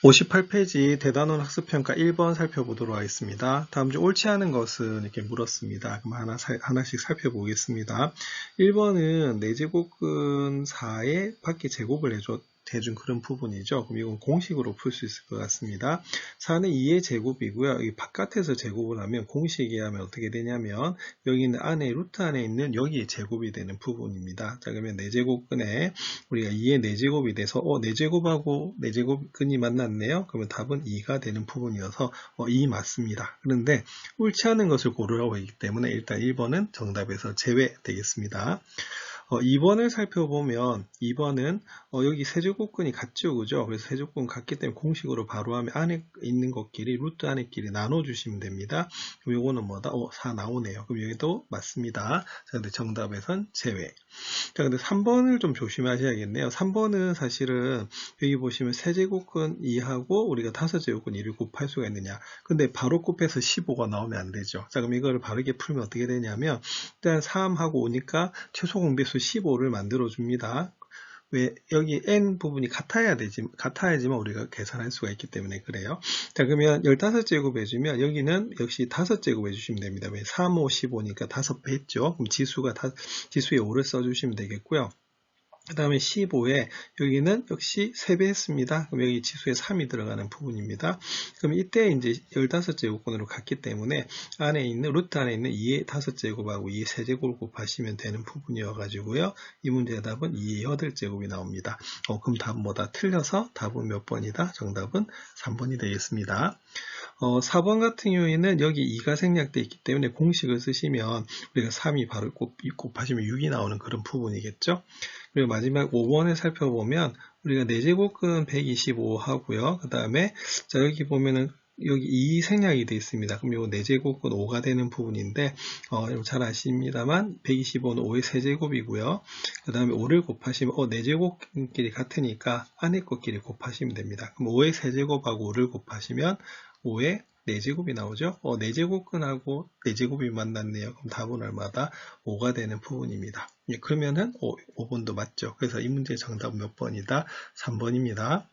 58페이지 대단원 학습평가 1번 살펴보도록 하겠습니다. 다음 중 옳지 않은 것은 이렇게 물었습니다. 그럼 하나씩 살펴보겠습니다. 1번은 4제곱근 4의 밖에 제곱을 해준 그런 부분이죠. 그럼 이건 공식으로 풀 수 있을 것 같습니다. 4는 2의 제곱이고요. 이 바깥에서 제곱을 하면 공식에 하면 어떻게 되냐면 여기 있는 안에 루트 안에 있는 여기에 제곱이 되는 부분입니다. 자, 그러면 4제곱근에 우리가 2의 4제곱이 돼서 4제곱하고 4제곱근이 만났네요. 그러면 답은 2가 되는 부분이어서 2 맞습니다. 그런데 옳지 않은 것을 고르라고 했기 때문에 일단 1번은 정답에서 제외되겠습니다. 2번을 살펴보면 2번은 여기 세제곱근이 같죠, 그죠? 그래서 세제곱근 같기 때문에 공식으로 바로 하면 안에 있는 것끼리 루트 안에끼리 나눠주시면 됩니다. 그럼 요거는 뭐다? 4 나오네요. 그럼 여기도 맞습니다. 자, 근데 정답에선 제외. 자, 근데 3번을 좀 조심하셔야겠네요. 3번은 사실은 여기 보시면 세제곱근 2하고 우리가 5제곱근 2를 곱할 수가 있느냐. 근데 바로 곱해서 15가 나오면 안 되죠. 자, 그럼 이거를 바르게 풀면 어떻게 되냐면 일단 3하고 5니까 최소 공배수 15를 만들어 줍니다. 왜 여기 n 부분이 같아야지만 우리가 계산할 수가 있기 때문에 그래요. 자, 그러면 15제곱 해주면 여기는 역시 5제곱 해주시면 됩니다. 왜 3, 5, 15니까 5배 했죠. 그럼 지수에 5를 써주시면 되겠고요. 그 다음에 15에 여기는 역시 3배 했습니다. 그럼 여기 지수에 3이 들어가는 부분입니다. 그럼 이때 이제 15제곱근으로 갔기 때문에 안에 있는 루트 안에 있는 2의 5제곱하고 2의 세제곱을 곱하시면 되는 부분이어 가지고요. 이 문제의 답은 2의 8제곱이 나옵니다. 그럼 답은 뭐다? 틀려서 답은 몇 번이다? 정답은 3번이 되겠습니다. 4번 같은 경우에는 여기 2가 생략되어 있기 때문에 공식을 쓰시면 우리가 3이 바로 곱하시면 6이 나오는 그런 부분이겠죠. 그리고 마지막 5번을 살펴보면 우리가 4제곱근 125 하고요. 그 다음에 자 여기 보면은 여기 2 생략이 되어 있습니다. 그럼 이거 4제곱근 5가 되는 부분인데 잘 아십니다만 125는 5의 세제곱이고요. 그 다음에 5를 곱하시면 4제곱끼리 같으니까 안에 것끼리 곱하시면 됩니다. 그럼 5의 세제곱하고 5를 곱하시면 5의 4제곱이 나오죠. 4제곱근하고 4제곱이 만났네요. 그럼 답은 얼마다? 5가 되는 부분입니다. 그러면은 5번도 맞죠. 그래서 이 문제의 정답은 몇 번이다? 3번입니다.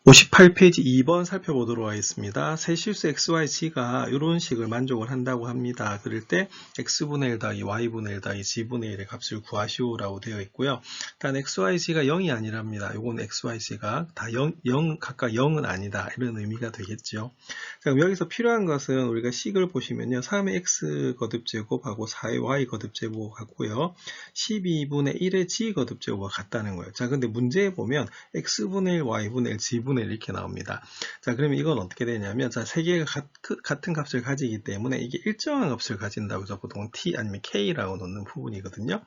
58페이지 2번 살펴보도록 하겠습니다. 세실수 XYZ가 이런 식을 만족을 한다고 합니다. 그럴 때 X분의 1 더하기 Y분의 1 더하기 G분의 1의 값을 구하시오라고 되어 있고요. 일단 XYZ가 0이 아니랍니다. 요건 XYZ가 다 각각 0은 아니다. 이런 의미가 되겠죠. 자, 그럼 여기서 필요한 것은 우리가 식을 보시면요. 3의 X 거듭제곱하고 4의 Y 거듭제곱 같고요. 12분의 1의 G 거듭제곱과 같다는 거예요. 자, 근데 문제에 보면 X분의 1, Y분의 1, G분의 1 이렇게 나옵니다. 자, 그러면 이건 어떻게 되냐면, 자, 세 개가 같은 값을 가지기 때문에 이게 일정한 값을 가진다고 해서 보통 T 아니면 K라고 놓는 부분이거든요. 자,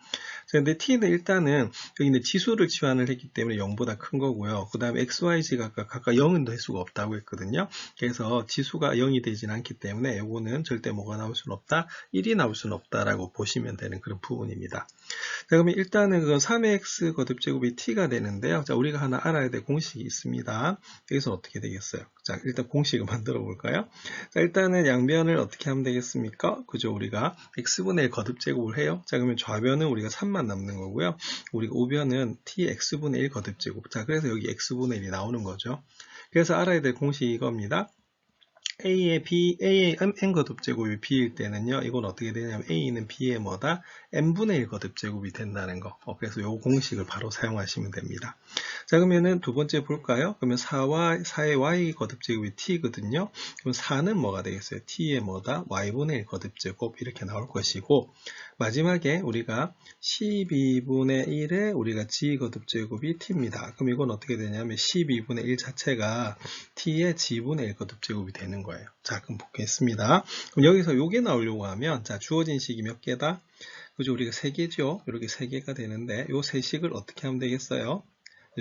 근데 T는 일단은 여기 있는 지수를 치환을 했기 때문에 0보다 큰 거고요. 그 다음에 X, Y, Z가 각각 0은 될 수가 없다고 했거든요. 그래서 지수가 0이 되진 않기 때문에 이거는 절대 뭐가 나올 수는 없다? 1이 나올 수는 없다라고 보시면 되는 그런 부분입니다. 자, 그러면 일단은 그 3의 X 거듭제곱이 T가 되는데요. 자, 우리가 하나 알아야 될 공식이 있습니다. 여기서 어떻게 되겠어요? 자, 일단 공식을 만들어 볼까요? 자, 일단은 양변을 어떻게 하면 되겠습니까? 그죠? 우리가 X분의 1 거듭제곱을 해요. 자, 그러면 좌변은 우리가 3만 남는 거고요. 우리가 우변은 TX분의 1 거듭제곱. 자, 그래서 여기 X분의 1이 나오는 거죠. 그래서 알아야 될 공식이 이겁니다. A의 n 거듭제곱이 B일 때는요, 이건 어떻게 되냐면 A는 B의 뭐다? n분의 1 거듭제곱이 된다는 거. 그래서 이 공식을 바로 사용하시면 됩니다. 자, 그러면은 두 번째 볼까요? 그러면 4의 Y 거듭제곱이 T거든요. 그럼 4는 뭐가 되겠어요? T의 뭐다? Y분의 1 거듭제곱 이렇게 나올 것이고, 마지막에 우리가 12분의 1에 우리가 G 거듭제곱이 T입니다. 그럼 이건 어떻게 되냐면 12분의 1 자체가 T의 G분의 1 거듭제곱이 되는 거예요. 자, 그럼 보겠습니다. 그럼 여기서 요게 나오려고 하면, 자, 주어진 식이 몇 개다? 그죠? 우리가 3개죠? 이렇게 3개가 되는데, 요 3식을 어떻게 하면 되겠어요?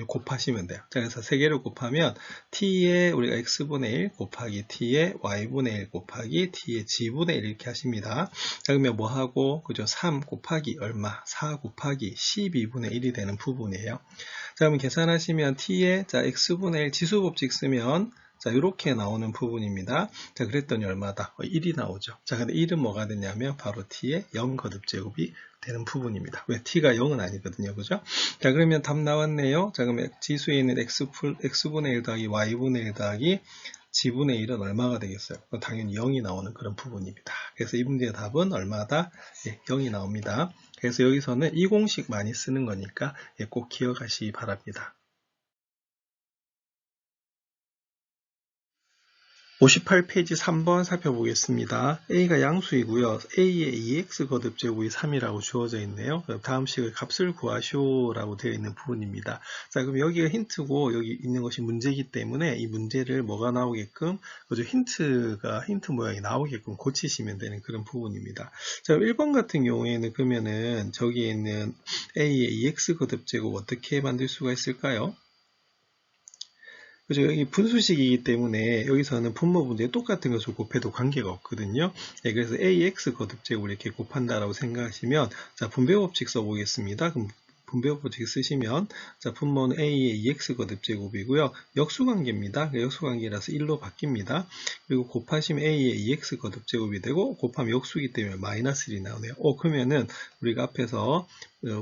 곱하시면 돼요. 자, 그래서 3개를 곱하면 t의 우리가 x분의 1 곱하기 t의 y분의 1 곱하기 t의 g분의 1 이렇게 하십니다. 자, 그러면 뭐 하고 그죠? 3 곱하기 얼마? 4 곱하기 12분의 1이 되는 부분이에요. 자, 그러면 계산하시면 t의 자 x분의 1 지수법칙 쓰면 자, 이렇게 나오는 부분입니다. 자, 그랬더니 얼마다? 1이 나오죠. 자, 근데 1은 뭐가 되냐면 바로 t의 0 거듭제곱이 되는 부분입니다. 왜? t가 0은 아니거든요. 그죠? 자, 그러면 답 나왔네요. 자, 그러면 지수에 있는 x분의 1 더하기 y분의 1 더하기 g분의 1은 얼마가 되겠어요? 당연히 0이 나오는 그런 부분입니다. 그래서 이 문제의 답은 얼마다? 0이 나옵니다. 그래서 여기서는 이 공식 많이 쓰는 거니까 꼭 기억하시기 바랍니다. 58페이지 3번 살펴보겠습니다. A가 양수이고요. A의 2x 거듭제곱이 3이라고 주어져 있네요. 다음 식의 값을 구하시오라고 되어 있는 부분입니다. 자, 그럼 여기가 힌트고 여기 있는 것이 문제이기 때문에 이 문제를 뭐가 나오게끔 그죠? 힌트 모양이 나오게끔 고치시면 되는 그런 부분입니다. 자, 1번 같은 경우에는 그러면은 저기에 있는 A의 2x 거듭제곱 어떻게 만들 수가 있을까요? 그죠? 여기 분수식이기 때문에 여기서는 분모 분자에 똑같은 것을 곱해도 관계가 없거든요. 네, 그래서 ax 거듭제곱을 이렇게 곱한다라고 생각하시면, 자, 분배법칙 써보겠습니다. 그럼 분배법칙 쓰시면, 자, 분모는 a의 2x 거듭제곱이고요. 역수관계입니다. 역수관계라서 1로 바뀝니다. 그리고 곱하시면 a의 2x 거듭제곱이 되고, 곱하면 역수기 때문에 마이너스 1이 나오네요. 그러면은 우리가 앞에서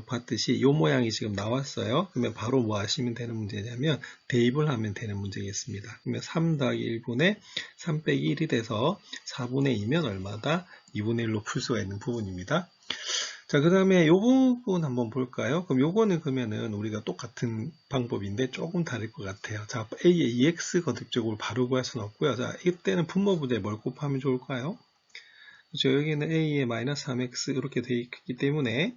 봤듯이 이 모양이 지금 나왔어요. 그러면 바로 뭐 하시면 되는 문제냐면 대입을 하면 되는 문제겠습니다. 그러면 3 더하기 1분의 3 빼기 1이 돼서 4분의 2면 얼마다? 2분의 1로 풀 수가 있는 부분입니다. 자, 그 다음에 요 부분 한번 볼까요? 그럼 요거는 그러면은 우리가 똑같은 방법인데 조금 다를 것 같아요. 자, A의 2x 거듭제곱을 바로 구할 수는 없고요. 자, 이때는 분모 분자에 뭘 곱하면 좋을까요? 그렇죠. 여기는 A의 마이너스 3x 이렇게 되어 있기 때문에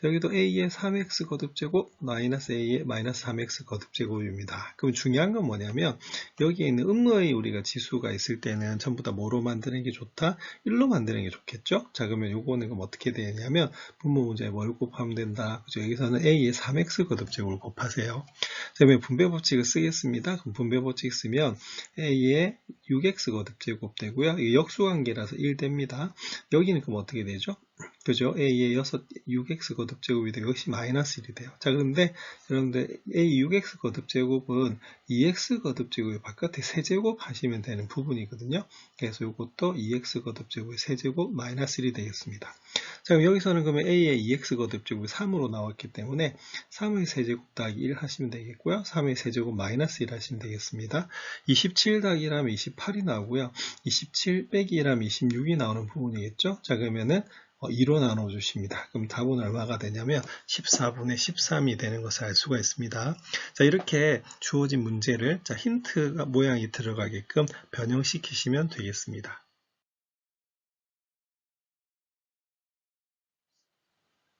여기도 A의 3x 거듭제곱 마이너스 A의 마이너스 3x 거듭제곱입니다. 그럼 중요한 건 뭐냐면 여기에 있는 음의 우리가 지수가 있을 때는 전부 다 뭐로 만드는 게 좋다? 1로 만드는 게 좋겠죠? 자, 그러면 요거는 그럼 어떻게 되냐면 분모 문제에 뭘 곱하면 된다? 그죠? 여기서는 A의 3x 거듭제곱을 곱하세요. 그러면 분배법칙을 쓰겠습니다. 그럼 분배법칙 쓰면 A의 6x 거듭제곱 되고요. 이게 역수관계라서 1 됩니다. 여기는 그럼 어떻게 되죠? 그죠? A의 6x 거듭제곱이 되고 역시 마이너스 1이 돼요. 자, 그런데 여러분들 A 6x 거듭제곱은 2x 거듭제곱의 바깥에 세제곱 하시면 되는 부분이거든요. 그래서 이것도 2x 거듭제곱의 세제곱 마이너스 1이 되겠습니다. 자, 그럼 여기서는 그러면 A의 2x 거듭제곱이 3으로 나왔기 때문에 3의 세제곱 더하기 1 하시면 되겠고요. 3의 세제곱 마이너스 1 하시면 되겠습니다. 27 더하기 1하면 28이 나오고요. 27 빼기 1하면 26이 나오는 부분이겠죠. 자, 그러면은 2로 나눠주십니다. 그럼 답은 얼마가 되냐면 14분의 13이 되는 것을 알 수가 있습니다. 자, 이렇게 주어진 문제를 자, 힌트 모양이 들어가게끔 변형시키시면 되겠습니다.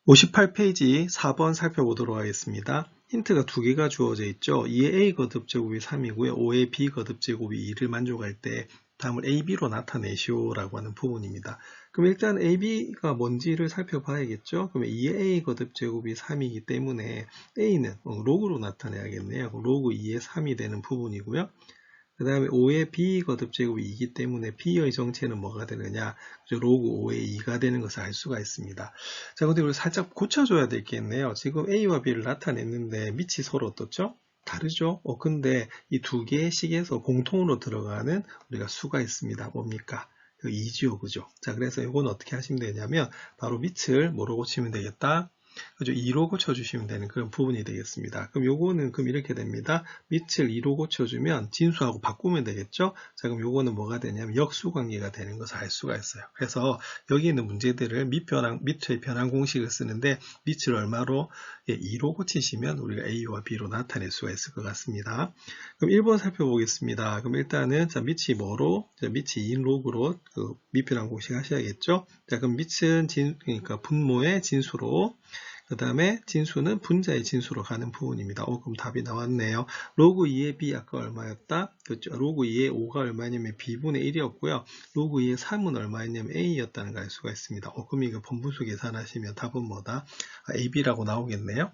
58페이지 4번 살펴보도록 하겠습니다. 힌트가 두 개가 주어져 있죠. 2의 A 거듭제곱이 3이고요. 5의 B 거듭제곱이 2를 만족할 때 다음을 AB로 나타내시오라고 하는 부분입니다. 그럼 일단 AB가 뭔지를 살펴봐야겠죠. 그러면 2의 A 거듭제곱이 3이기 때문에 A는 로그로 나타내야겠네요. 로그 2의 3이 되는 부분이고요. 그 다음에 5의 B 거듭제곱이 2이기 때문에 B의 정체는 뭐가 되느냐? 로그 5의 2가 되는 것을 알 수가 있습니다. 자, 근데 우리 살짝 고쳐줘야 되겠네요. 지금 A와 B를 나타냈는데 밑이 서로 어떻죠? 다르죠? 근데 이 두 개의 식에서 공통으로 들어가는 우리가 수가 있습니다. 뭡니까? 2지요, 그죠? 자, 그래서 이건 어떻게 하시면 되냐면 바로 밑을 뭐로 고치면 되겠다? 그죠? 2로 고쳐주시면 되는 그런 부분이 되겠습니다. 그럼 요거는 그럼 이렇게 됩니다. 밑을 2로 고쳐주면 진수하고 바꾸면 되겠죠? 자, 그럼 요거는 뭐가 되냐면 역수관계가 되는 것을 알 수가 있어요. 그래서 여기 있는 문제들을 밑의 변환 공식을 쓰는데 밑을 얼마로? 2로 고치시면 우리가 A와 B로 나타낼 수가 있을 것 같습니다. 그럼 1번 살펴보겠습니다. 그럼 일단은 자, 밑이 뭐로? 자, 밑이 2인 로그로 그 밑변환 공식 하셔야겠죠? 자, 그럼 밑은 그러니까 분모의 진수로 그 다음에 진수는 분자의 진수로 가는 부분입니다. 그럼 답이 나왔네요. 로그 2의 B 아까 얼마였다? 그렇죠. 로그 2의 5가 얼마냐면 B분의 1이었고요. 로그 2의 3은 얼마였냐면 A였다는 걸 알 수가 있습니다. 그럼 이거 분분수 계산하시면 답은 뭐다? AB라고 나오겠네요.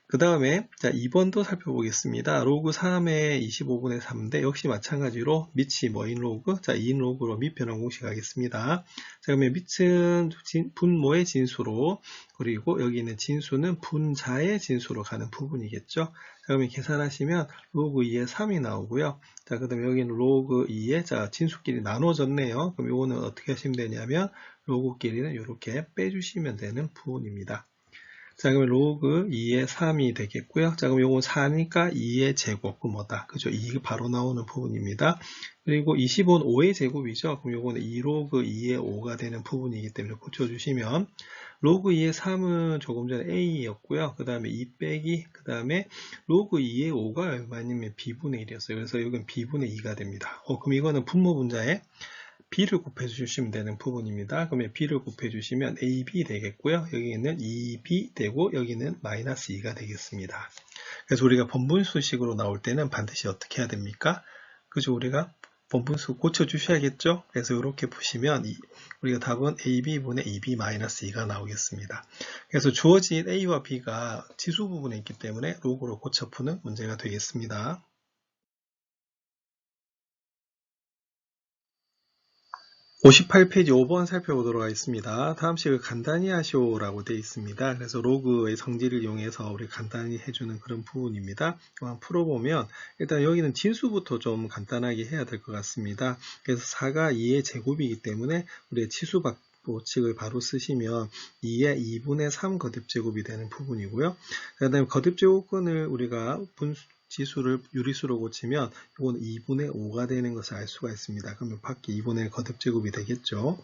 그 다음에 자 2번도 살펴보겠습니다. 로그 3의 25분의 3인데 역시 마찬가지로 밑이 뭐인 로그? 자 2인 로그로 밑변환 공식 하겠습니다. 자 그러면 밑은 분모의 진수로 그리고 여기 있는 진수는 분자의 진수로 가는 부분이겠죠. 그러면 계산하시면 로그 2의 3이 나오고요. 자, 그 다음에 여기는 로그 2의, 자, 진수끼리 나눠졌네요. 그럼 요거는 어떻게 하시면 되냐면, 로그끼리는 이렇게 빼주시면 되는 부분입니다. 자, 그러면 로그 2의 3이 되겠고요. 자, 그럼 요건 4니까 2의 제곱, 그 뭐다? 그죠? 2가 바로 나오는 부분입니다. 그리고 25는 5의 제곱이죠. 그럼 요거는 2로그 2의 5가 되는 부분이기 때문에 고쳐주시면, 로그 2의 3은 조금 전에 A였고요. 그 다음에 2 빼기, 그 다음에 로그 2의 5가 얼마냐면 B분의 1이었어요. 그래서 여기는 B분의 2가 됩니다. 그럼 이거는 분모 분자에 B를 곱해 주시면 되는 부분입니다. 그러면 B를 곱해 주시면 AB 되겠고요. 여기는 2B 되고 여기는 마이너스 2가 되겠습니다. 그래서 우리가 번분수식으로 나올 때는 반드시 어떻게 해야 됩니까? 그죠? 우리가 번분수 고쳐 주셔야겠죠? 그래서 이렇게 보시면 우리가 답은 AB분의 2B-2가 나오겠습니다. 그래서 주어진 A와 B가 지수 부분에 있기 때문에 로그로 고쳐 푸는 문제가 되겠습니다. 58페이지 5번 살펴보도록 하겠습니다. 다음 식을 간단히 하시오라고 되어 있습니다. 그래서 로그의 성질을 이용해서 우리 간단히 해주는 그런 부분입니다. 한번 풀어보면 일단 여기는 진수부터 좀 간단하게 해야 될 것 같습니다. 그래서 4가 2의 제곱이기 때문에 우리의 치수 법칙을 바로 쓰시면 2의 2분의 3 거듭제곱이 되는 부분이고요. 그 다음에 거듭제곱근을 우리가 지수를 유리수로 고치면 이건 2분의 5가 되는 것을 알 수가 있습니다. 그러면 밖에 2분의 1 거듭제곱이 되겠죠.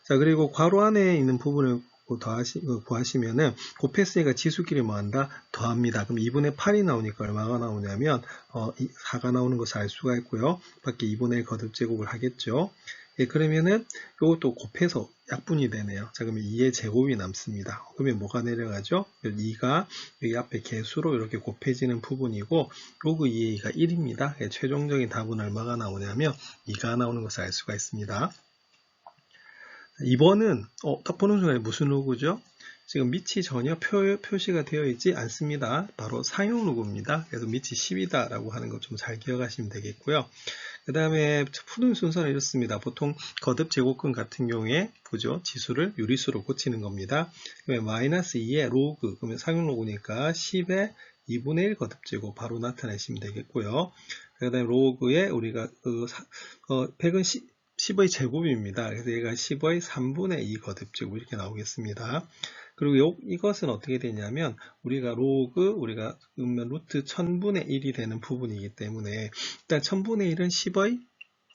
자, 그리고 괄호 안에 있는 부분을 구하시면은 곱했으니까 지수끼리 뭐한다? 더합니다. 그럼 2분의 8이 나오니까 얼마가 나오냐면 4가 나오는 것을 알 수가 있고요. 밖에 2분의 1 거듭제곱을 하겠죠. 예, 그러면은 이것도 곱해서 약분이 되네요. 자, 그러면 2의 제곱이 남습니다. 그러면 뭐가 내려가죠? 2가 여기 앞에 개수로 이렇게 곱해지는 부분이고 로그 2의 2가 1입니다. 예, 최종적인 답은 얼마가 나오냐면 2가 나오는 것을 알 수가 있습니다. 2번은 딱 보는 순간에 무슨 로그죠? 지금 밑이 전혀 표시가 되어 있지 않습니다. 바로 상용 로그입니다. 그래서 밑이 10이다 라고 하는 거 좀 잘 기억하시면 되겠고요. 그 다음에 푸는 순서는 이렇습니다. 보통 거듭 제곱근 같은 경우에 그죠? 지수를 유리수로 고치는 겁니다. 그러면 마이너스 2의 로그, 그러면 상용 로그니까 10의 2분의 1 거듭 제곱 바로 나타내시면 되겠고요. 그 다음에 로그에 우리가 100은 10의 제곱입니다. 그래서 얘가 10의 3분의 2 거듭제곱 이렇게 나오겠습니다. 그리고 이것은 어떻게 되냐면 우리가 우리가 루트 1000분의 1이 되는 부분이기 때문에 일단 1000분의 1은 10의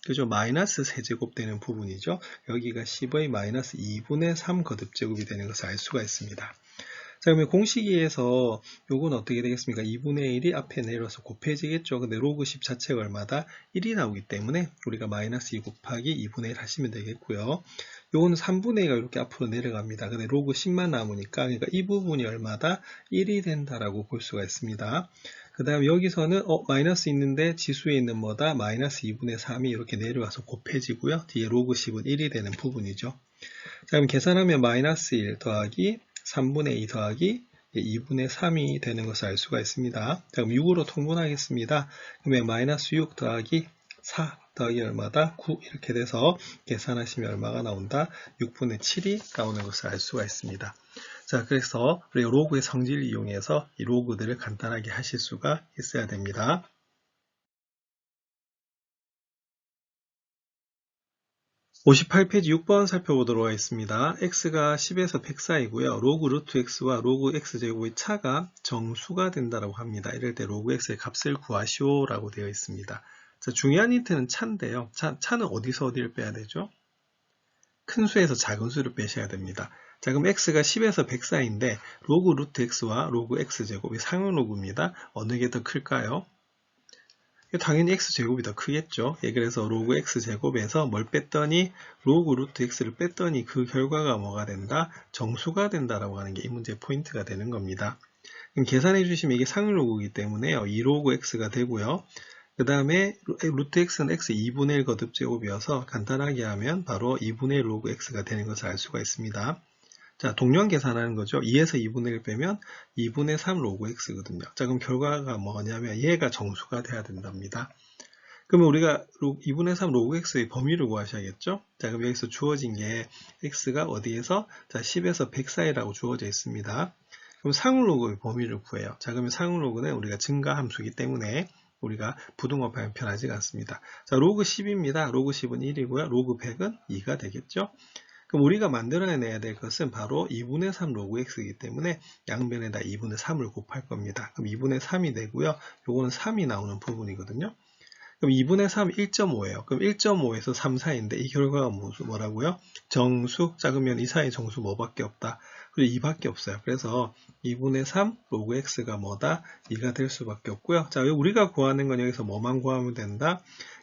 그죠? 마이너스 세제곱 되는 부분이죠. 여기가 10의 마이너스 2분의 3 거듭제곱이 되는 것을 알 수가 있습니다. 자, 그러면 공식에서 요건 어떻게 되겠습니까? 2분의 1이 앞에 내려서 곱해지겠죠. 근데 로그 10 자체가 얼마다? 1이 나오기 때문에 우리가 마이너스 2 곱하기 2분의 1 하시면 되겠고요. 요거는 3분의 2가 이렇게 앞으로 내려갑니다. 근데 로그 10만 남으니까 그러니까 이 부분이 얼마다? 1이 된다라고 볼 수가 있습니다. 그 다음 여기서는 마이너스 있는데 지수에 있는 뭐다? 마이너스 2분의 3이 이렇게 내려와서 곱해지고요. 뒤에 로그 10은 1이 되는 부분이죠. 자, 그럼 계산하면 마이너스 1 더하기 3분의 2 더하기 2분의 3이 되는 것을 알 수가 있습니다. 자, 그럼 6으로 통분하겠습니다. 그러면 마이너스 6 더하기 4 더하기 얼마다? 9 이렇게 돼서 계산하시면 얼마가 나온다? 6분의 7이 나오는 것을 알 수가 있습니다. 자, 그래서 우리 로그의 성질을 이용해서 이 로그들을 간단하게 하실 수가 있어야 됩니다. 58페이지 6번 살펴보도록 하겠습니다. x가 10에서 100 사이고요. 로그 루트 x와 로그 x제곱의 차가 정수가 된다고 합니다. 이럴 때 로그 x의 값을 구하시오라고 되어 있습니다. 자, 중요한 힌트는 차인데요. 차는 어디서 어디를 빼야 되죠? 큰 수에서 작은 수를 빼셔야 됩니다. 자, 그럼 x가 10에서 100 사이인데 로그 루트 x와 로그 x제곱이 상용 로그입니다. 어느 게 더 클까요? 당연히 x제곱이 더 크겠죠. 예, 그래서 로그 x제곱에서 뭘 뺐더니 로그 루트 x를 뺐더니 그 결과가 뭐가 된다? 정수가 된다라고 하는 게 이 문제의 포인트가 되는 겁니다. 그럼 계산해 주시면 이게 상용 로그이기 때문에요. 2로그 x가 되고요. 그 다음에 루트 x는 x 2분의 1 거듭제곱이어서 간단하게 하면 바로 2분의 1 로그 x가 되는 것을 알 수가 있습니다. 자, 동량 계산하는 거죠. 2에서 2분의 1 빼면 2분의 3 로그 x거든요. 자, 그럼 결과가 뭐냐면 얘가 정수가 돼야 된답니다. 그러면 우리가 2분의 3 로그 x의 범위를 구하셔야겠죠. 자, 그럼 여기서 주어진 게 x가 어디에서? 자, 10에서 100 사이라고 주어져 있습니다. 그럼 상울로그의 범위를 구해요. 자, 그러면 상울로그는 우리가 증가 함수이기 때문에 우리가 부등호흡하면 편하지가 않습니다. 자, 로그 10입니다. 로그 10은 1이고요. 로그 100은 2가 되겠죠. 그럼 우리가 만들어내야 될 것은 바로 2분의 3 로그 x이기 때문에 양변에다 2분의 3을 곱할 겁니다. 그럼 2분의 3이 되고요. 요거는 3이 나오는 부분이거든요. 그럼 2분의 3 1.5예요. 그럼 1.5에서 3 사이인데 이 결과가 뭐라고요? 정수. 자, 그러면 이 사이 정수 뭐밖에 없다? 그리고 2밖에 없어요. 그래서 2분의 3 로그 x가 뭐다? 2가 될 수밖에 없고요. 자, 우리가 구하는 건 여기서 뭐만 구하면 된다?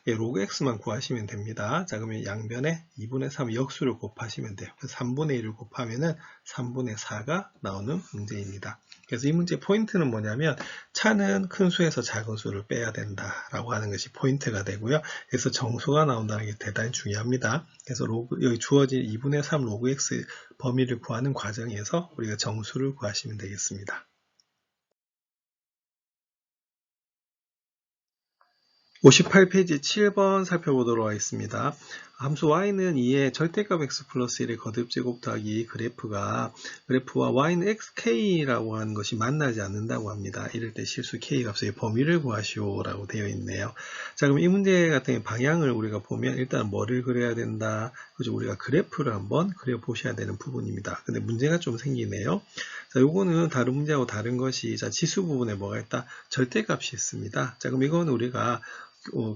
예, 로그 x만 구하시면 됩니다. 자, 그러면 양변에 2분의 3 역수를 곱하시면 돼요. 그래서 3분의 1을 곱하면은 3분의 4가 나오는 문제입니다. 그래서 이 문제 포인트는 뭐냐면 차는 큰 수에서 작은 수를 빼야 된다라고 하는 것이 포인트가 되고요. 그래서 정수가 나온다는 게 대단히 중요합니다. 그래서 여기 주어진 2분의 3 로그 x 범위를 구하는 과정에서 우리가 정수를 구하시면 되겠습니다. 58페이지 7번 살펴보도록 하겠습니다. 함수 y는 2의 절대값 x 플러스 1의 거듭제곱 더하기 그래프와 y는 xk라고 하는 것이 만나지 않는다고 합니다. 이럴 때 실수 k 값의 범위를 구하시오라고 되어 있네요. 자, 그럼 이 문제 같은 경우 방향을 우리가 보면 일단 뭐를 그려야 된다. 그죠? 우리가 그래프를 한번 그려 보셔야 되는 부분입니다. 근데 문제가 좀 생기네요. 자, 요거는 다른 문제하고 다른 것이, 자, 지수 부분에 뭐가 있다? 절대값이 있습니다. 자, 그럼 이거는 우리가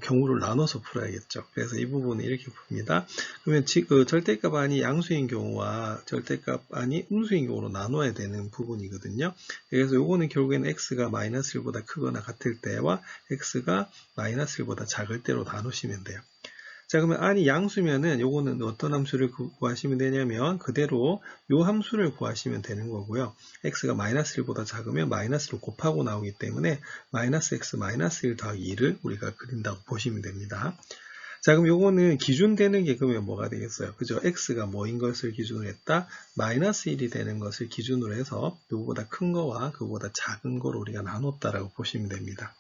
경우를 나눠서 풀어야겠죠. 그래서 이 부분은 이렇게 봅니다. 그러면 절대값 안이 양수인 경우와 절대값 안이 음수인 경우로 나눠야 되는 부분이거든요. 그래서 요거는 결국에는 x가 마이너스 1보다 크거나 같을 때와 x가 마이너스 1보다 작을 때로 나누시면 돼요. 자, 그러면 안이 양수면은 요거는 어떤 함수를 구하시면 되냐면 그대로 요 함수를 구하시면 되는 거고요. x가 마이너스 1보다 작으면 마이너스로 곱하고 나오기 때문에 마이너스 x 마이너스 1 더하기 2를 우리가 그린다고 보시면 됩니다. 자, 그럼 요거는 기준 되는 게 그러면 뭐가 되겠어요? 그죠? x가 뭐인 것을 기준으로 했다? 마이너스 1이 되는 것을 기준으로 해서 요거보다 큰 거와 그거보다 작은 거로 우리가 나눴다라고 보시면 됩니다.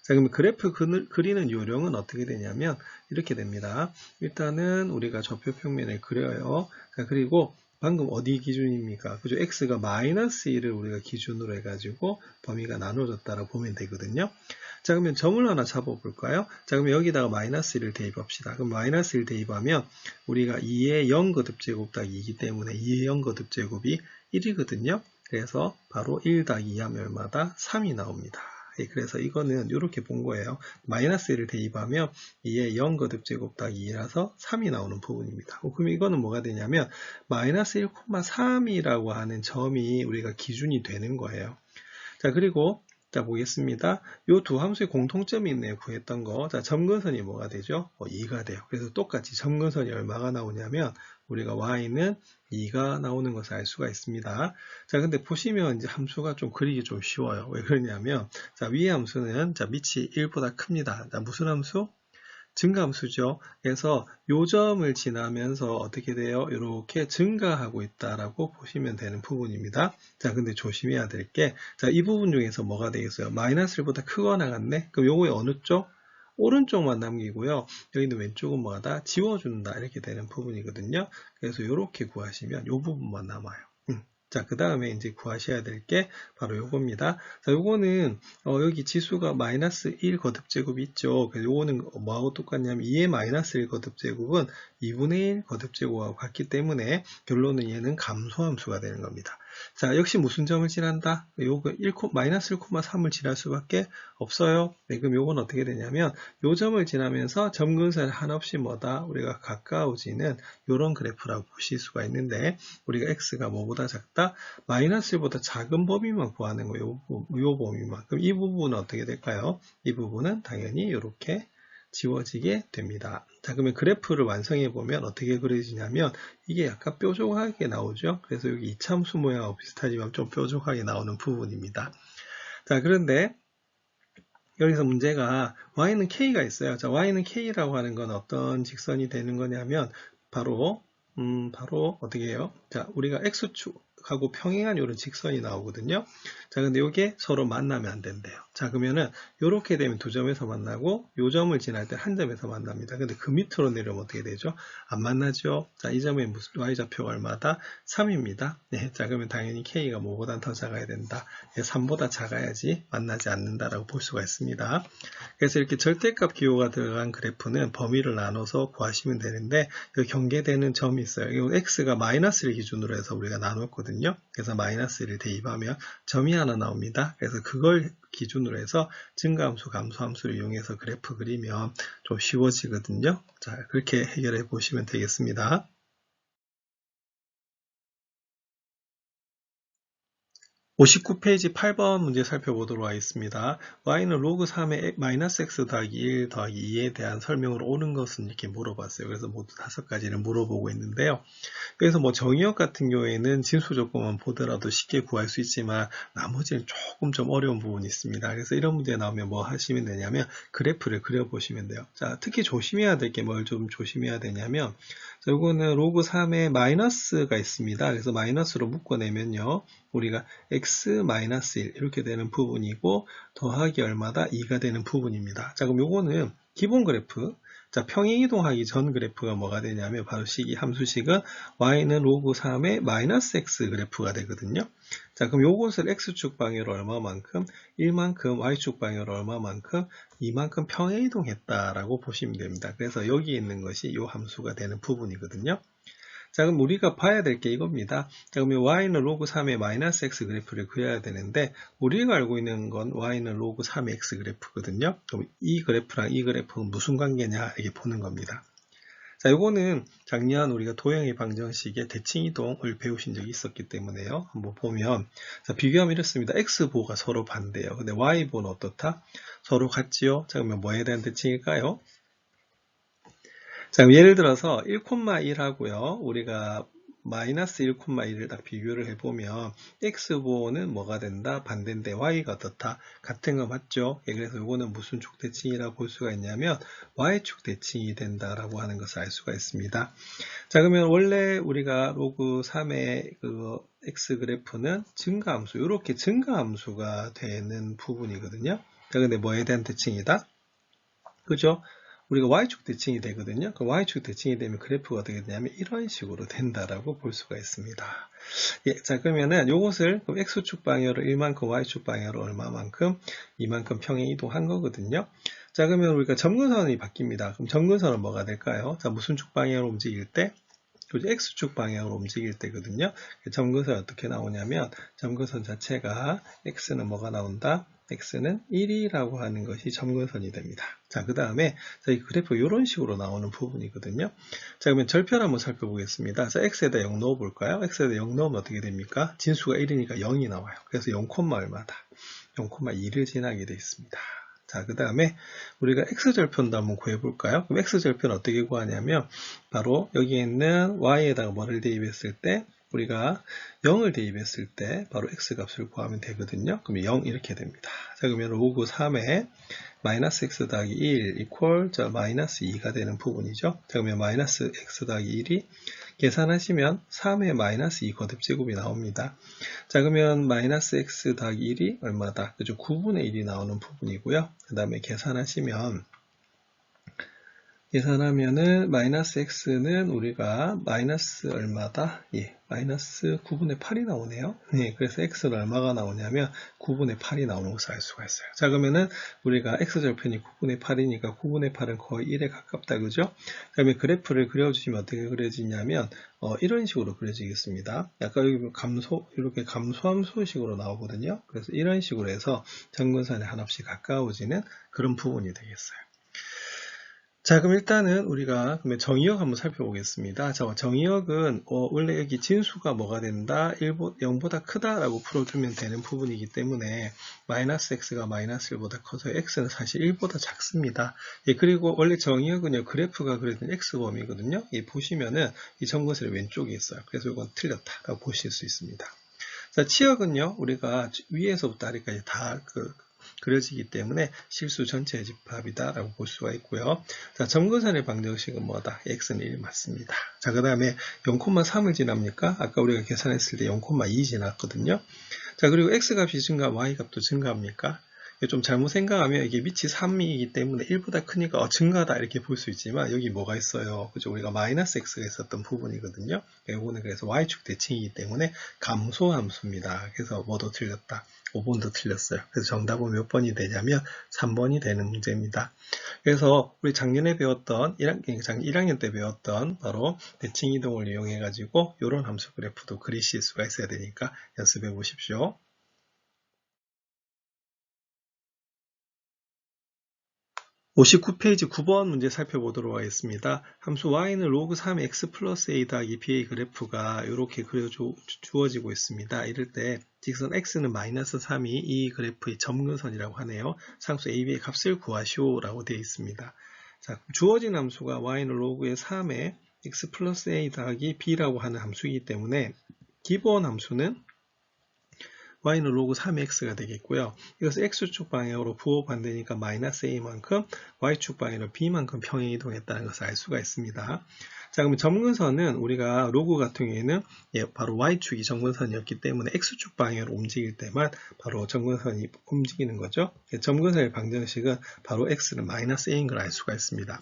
자, 그러면 그래프 그리는 요령은 어떻게 되냐면 이렇게 됩니다. 일단은 우리가 좌표 평면을 그려요. 자, 그리고 방금 어디 기준입니까? 그죠? x가 마이너스 1을 우리가 기준으로 해가지고 범위가 나눠졌다라고 보면 되거든요. 자, 그러면 점을 하나 잡아볼까요? 자, 그러면 여기다가 마이너스 1을 대입합시다. 그럼 마이너스 1 대입하면 우리가 2의 0 거듭제곱 더하기 2이기 때문에 2의 0 거듭제곱이 1이거든요. 그래서 바로 1 더하기 2 하면 얼마다? 3이 나옵니다. 그래서 이거는 이렇게 본 거예요. 마이너스 1을 대입하면 2의 0 거듭제곱 더하기 2라서 3이 나오는 부분입니다. 그럼 이거는 뭐가 되냐면 마이너스 1,3이라고 하는 점이 우리가 기준이 되는 거예요. 자, 그리고 자, 보겠습니다. 요 두 함수의 공통점이 있네요. 구했던 거. 자, 점근선이 뭐가 되죠? 2가 돼요. 그래서 똑같이 점근선이 얼마가 나오냐면 우리가 y는 2가 나오는 것을 알 수가 있습니다. 자, 근데 보시면 이제 함수가 좀 그리기 좀 쉬워요. 왜 그러냐면 자, 위의 함수는 자, 밑이 1보다 큽니다. 자, 무슨 함수? 증가함수죠. 그래서 요 점을 지나면서 어떻게 돼요? 이렇게 증가하고 있다라고 보시면 되는 부분입니다. 자, 근데 조심해야 될 게, 자, 이 부분 중에서 뭐가 되겠어요? 마이너스 1보다 크거나 같네? 그럼 요거의 어느 쪽? 오른쪽만 남기고요. 여기는 왼쪽은 뭐하다? 지워준다. 이렇게 되는 부분이거든요. 그래서 이렇게 구하시면 요 부분만 남아요. 자, 그 다음에 이제 구하셔야 될 게 바로 요겁니다. 자, 요거는, 여기 지수가 마이너스 1 거듭제곱이 있죠. 그래서 요거는 뭐하고 똑같냐면 2의 마이너스 1 거듭제곱은 2분의 1 거듭제곱하고 같기 때문에 결론은 얘는 감소함수가 되는 겁니다. 자, 역시 무슨 점을 지난다? 요거 마이너스 1,3을 지날 수밖에 없어요. 네, 그럼 요건 어떻게 되냐면 요 점을 지나면서 점근선 한없이 뭐다? 우리가 가까워지는 요런 그래프라고 보실 수가 있는데 우리가 x가 뭐보다 작다? 마이너스 1보다 작은 범위만 구하는 거예요. 요 범위만. 그럼 이 부분은 어떻게 될까요? 이 부분은 당연히 이렇게 지워지게 됩니다. 자, 그러면 그래프를 완성해 보면 어떻게 그려지냐면 이게 약간 뾰족하게 나오죠. 그래서 여기 이참수 모양하고 비슷하지만 좀 뾰족하게 나오는 부분입니다. 자, 그런데 여기서 문제가 y는 k가 있어요. 자, y는 k라고 하는 건 어떤 직선이 되는 거냐면 바로 어떻게 해요? 자, 우리가 x축하고 평행한 이런 직선이 나오거든요. 자, 근데 이게 서로 만나면 안 된대요. 자, 그러면은 이렇게 되면 두 점에서 만나고 요 점을 지날 때 한 점에서 만납니다. 근데 그 밑으로 내려오면 어떻게 되죠? 안 만나죠? 자, 이 점의 무슨 y좌표가 얼마다? 3입니다. 네, 자, 그러면 당연히 k가 뭐보다 더 작아야 된다. 3보다 작아야지 만나지 않는다라고 볼 수가 있습니다. 그래서 이렇게 절대값 기호가 들어간 그래프는 범위를 나눠서 구하시면 되는데 여기 경계되는 점이 있어요. 이 x가 마이너스를 기준으로 해서 우리가 나눴거든요. 그래서 마이너스를 대입하면 점이 하나 나옵니다. 그래서 그걸 기준으로 해서 증가함수, 감소함수를 이용해서 그래프 그리면 좀 쉬워지거든요. 자, 그렇게 해결해 보시면 되겠습니다. 59페이지 8번 문제 살펴보도록 하겠습니다. y는 로그 3의 마이너스 x 더하기 1 더하기 2에 대한 설명으로 옳은 것은 이렇게 물어봤어요. 그래서 모두 5가지를 물어보고 있는데요. 그래서 뭐 정의역 같은 경우에는 진수 조건만 보더라도 쉽게 구할 수 있지만 나머지는 조금 좀 어려운 부분이 있습니다. 그래서 이런 문제 나오면 뭐 하시면 되냐면 그래프를 그려보시면 돼요. 자, 특히 조심해야 될 게 뭘 좀 조심해야 되냐면 자, 이거는 로그 3에 마이너스가 있습니다. 그래서 마이너스로 묶어내면요. 우리가 x-1 이렇게 되는 부분이고 더하기 얼마다 2가 되는 부분입니다. 자, 그럼 요거는 기본 그래프. 자, 평행이동하기 전 그래프가 뭐가 되냐면 바로 이 함수식은 y는 로그 3의 마이너스 x 그래프가 되거든요. 자, 그럼 요것을 x축 방향으로 얼마만큼, 1만큼, y축 방향으로 얼마만큼, 2만큼 평행이동했다라고 보시면 됩니다. 그래서 여기 있는 것이 이 함수가 되는 부분이거든요. 자, 그럼 우리가 봐야 될 게 이겁니다. 자, 그러면 y는 로그 3의 마이너스 x 그래프를 그려야 되는데 우리가 알고 있는 건 y는 로그 3의 x 그래프거든요. 그럼 이 그래프랑 이 그래프는 무슨 관계냐 이렇게 보는 겁니다. 자, 요거는 작년 우리가 도형의 방정식의 대칭이동을 배우신 적이 있었기 때문에요. 한번 보면 자, 비교하면 이렇습니다. x보가 서로 반대예요. 근데 y보는 어떻다? 서로 같지요? 자, 그러면 뭐에 대한 대칭일까요? 자, 그럼 예를 들어서 1,1 하고요. 우리가 마이너스 1,1을 딱 비교를 해보면 x보는 뭐가 된다? 반대인데 y가 어떻다? 같은 거 맞죠? 예, 그래서 이거는 무슨 축 대칭이라고 볼 수가 있냐면 y축 대칭이 된다라고 하는 것을 알 수가 있습니다. 자, 그러면 원래 우리가 로그 3의 그 x 그래프는 증가함수, 이렇게 증가함수가 되는 부분이거든요. 자, 근데 뭐에 대한 대칭이다? 그죠? 우리가 y축 대칭이 되거든요. 그 y축 대칭이 되면 그래프가 어떻게 되냐면 이런 식으로 된다라고 볼 수가 있습니다. 예, 자, 그러면은 요것을 x축 방향으로 1만큼, y축 방향으로 얼마만큼, 2만큼 평행 이동한 거거든요. 자, 그러면 우리가 점근선이 바뀝니다. 그럼 점근선은 뭐가 될까요? 자, 무슨 축 방향으로 움직일 때? x축 방향으로 움직일 때거든요. 점근선이 어떻게 나오냐면 점근선 자체가 x는 뭐가 나온다? x는 1이라고 하는 것이 점근선이 됩니다. 자, 그 다음에 이 그래프 이런 식으로 나오는 부분이거든요. 자, 그러면 절편 한번 살펴보겠습니다. 자, x에다 0 넣어볼까요? x에다 0 넣으면 어떻게 됩니까? 진수가 1이니까 0이 나와요. 그래서 0, 얼마다? 0,2를 지나게 되어 있습니다. 자, 그 다음에 우리가 x절편도 한번 구해볼까요? 그럼 x절편 어떻게 구하냐면 바로 여기 있는 y에다가 뭐를 대입했을 때 우리가 0을 대입했을 때 바로 x값을 구하면 되거든요. 그러면 0 이렇게 됩니다. 자, 그러면 로그 3에 마이너스 x 더하기 1 이퀄 마이너스 2가 되는 부분이죠. 자, 그러면 마이너스 x 더하기 1이 계산하시면 3의 마이너스 2 거듭제곱이 나옵니다. 자, 그러면 마이너스 x 더하기 1이 얼마다? 그죠? 9분의 1이 나오는 부분이고요. 그 다음에 계산하면은 마이너스 x는 우리가 마이너스 얼마다? 예, 마이너스 9분의 8이 나오네요. 예, 그래서 x는 얼마가 나오냐면 9분의 8이 나오는 것을 알 수가 있어요. 자, 그러면은 우리가 x절편이 9분의 8이니까 9분의 8은 거의 1에 가깝다, 그죠? 그러면 그래프를 그려주시면 어떻게 그려지냐면 이런 식으로 그려지겠습니다. 약간 여기 이렇게 감소함수식으로 나오거든요. 그래서 이런 식으로 해서 점근선에 한없이 가까워지는 그런 부분이 되겠어요. 자, 그럼 일단은 우리가 정의역 한번 살펴보겠습니다. 자, 정의역은 원래 여기 진수가 뭐가 된다? 0보다 크다라고 풀어주면 되는 부분이기 때문에 마이너스 x가 마이너스 1보다 커서 x는 사실 1보다 작습니다. 예, 그리고 원래 정의역은요, 그래프가 그려진 x범위거든요. 예, 보시면은 이 점근선이 왼쪽에 있어요. 그래서 이건 틀렸다라고 보실 수 있습니다. 자, 치역은요, 우리가 위에서부터 아래까지 다 그려지기 때문에 실수 전체의 집합이다라고 볼 수가 있고요. 자, 점근선의 방정식은 뭐다? x는 1 맞습니다. 자, 그 다음에 0,3을 지납니까? 아까 우리가 계산했을 때 0,2 지났거든요. 자, 그리고 x값이 증가, y값도 증가합니까? 좀 잘못 생각하면 이게 밑이 3이기 때문에 1보다 크니까 증가다 이렇게 볼 수 있지만 여기 뭐가 있어요? 그죠? 우리가 마이너스 x가 있었던 부분이거든요. 이거는 그래서 y축 대칭이기 때문에 감소함수입니다. 그래서 뭐도 틀렸다. 5번도 틀렸어요. 그래서 정답은 몇 번이 되냐면 3번이 되는 문제입니다. 그래서 우리 작년에 배웠던 1학년 때 배웠던 바로 대칭 이동을 이용해 가지고 이런 함수 그래프도 그리실 수가 있어야 되니까 연습해 보십시오. 59페이지 9번 문제 살펴보도록 하겠습니다. 함수 y는 로그 3x 플러스 a 더하기 ba 그래프가 이렇게 주어지고 있습니다. 이럴 때 직선 x는 마이너스 3이 이 그래프의 점근선이라고 하네요. 상수 ab의 값을 구하시오라고 되어 있습니다. 자, 주어진 함수가 y는 로그의 3에 x 플러스 a 더하기 b라고 하는 함수이기 때문에 기본 함수는 y는 로그 3x가 되겠고요. 이것을 x축 방향으로 부호 반대니까 마이너스 a만큼 y축 방향으로 b만큼 평행 이동했다는 것을 알 수가 있습니다. 자, 그러면 점근선은 우리가 로그 같은 경우에는 바로 y축이 점근선이었기 때문에 x축 방향으로 움직일 때만 바로 점근선이 움직이는 거죠. 점근선의 방정식은 바로 x는 마이너스 a인 걸 알 수가 있습니다.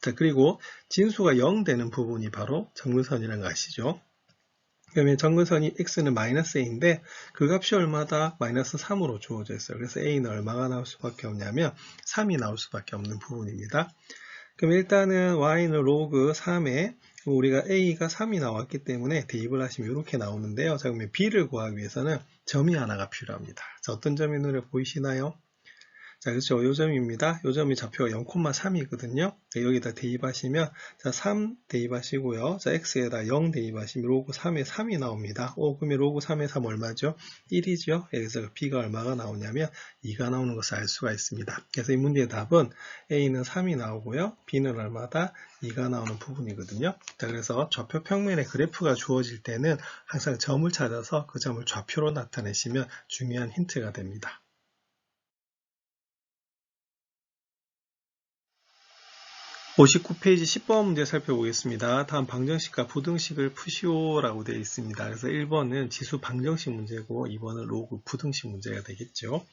자, 그리고 진수가 0 되는 부분이 바로 점근선이라는 거 아시죠? 그러면 점근선이 x는 마이너스 a인데 그 값이 얼마다? 마이너스 3으로 주어져 있어요. 그래서 a는 얼마가 나올 수밖에 없냐면 3이 나올 수밖에 없는 부분입니다. 그럼 일단은 y는 로그 3에 우리가 a가 3이 나왔기 때문에 대입을 하시면 이렇게 나오는데요. 자, 그러면 b를 구하기 위해서는 점이 하나가 필요합니다. 자, 어떤 점이 눈에 보이시나요? 자, 그렇죠. 요 점입니다. 요 점이 좌표가 0,3이거든요. 여기다 대입하시면, 자, 3 대입하시고요. 자, x에다 0 대입하시면 로그 3에 3이 나옵니다. 그러면 로그 3에 3 얼마죠? 1이죠. 그래서 b가 얼마가 나오냐면 2가 나오는 것을 알 수가 있습니다. 그래서 이 문제의 답은 a는 3이 나오고요. b는 얼마다? 2가 나오는 부분이거든요. 자, 그래서 좌표 평면에 그래프가 주어질 때는 항상 점을 찾아서 그 점을 좌표로 나타내시면 중요한 힌트가 됩니다. 59페이지 10번 문제 살펴보겠습니다. 다음 방정식과 부등식을 푸시오라고 되어 있습니다. 그래서 1번은 지수 방정식 문제고 2번은 로그 부등식 문제가 되겠죠.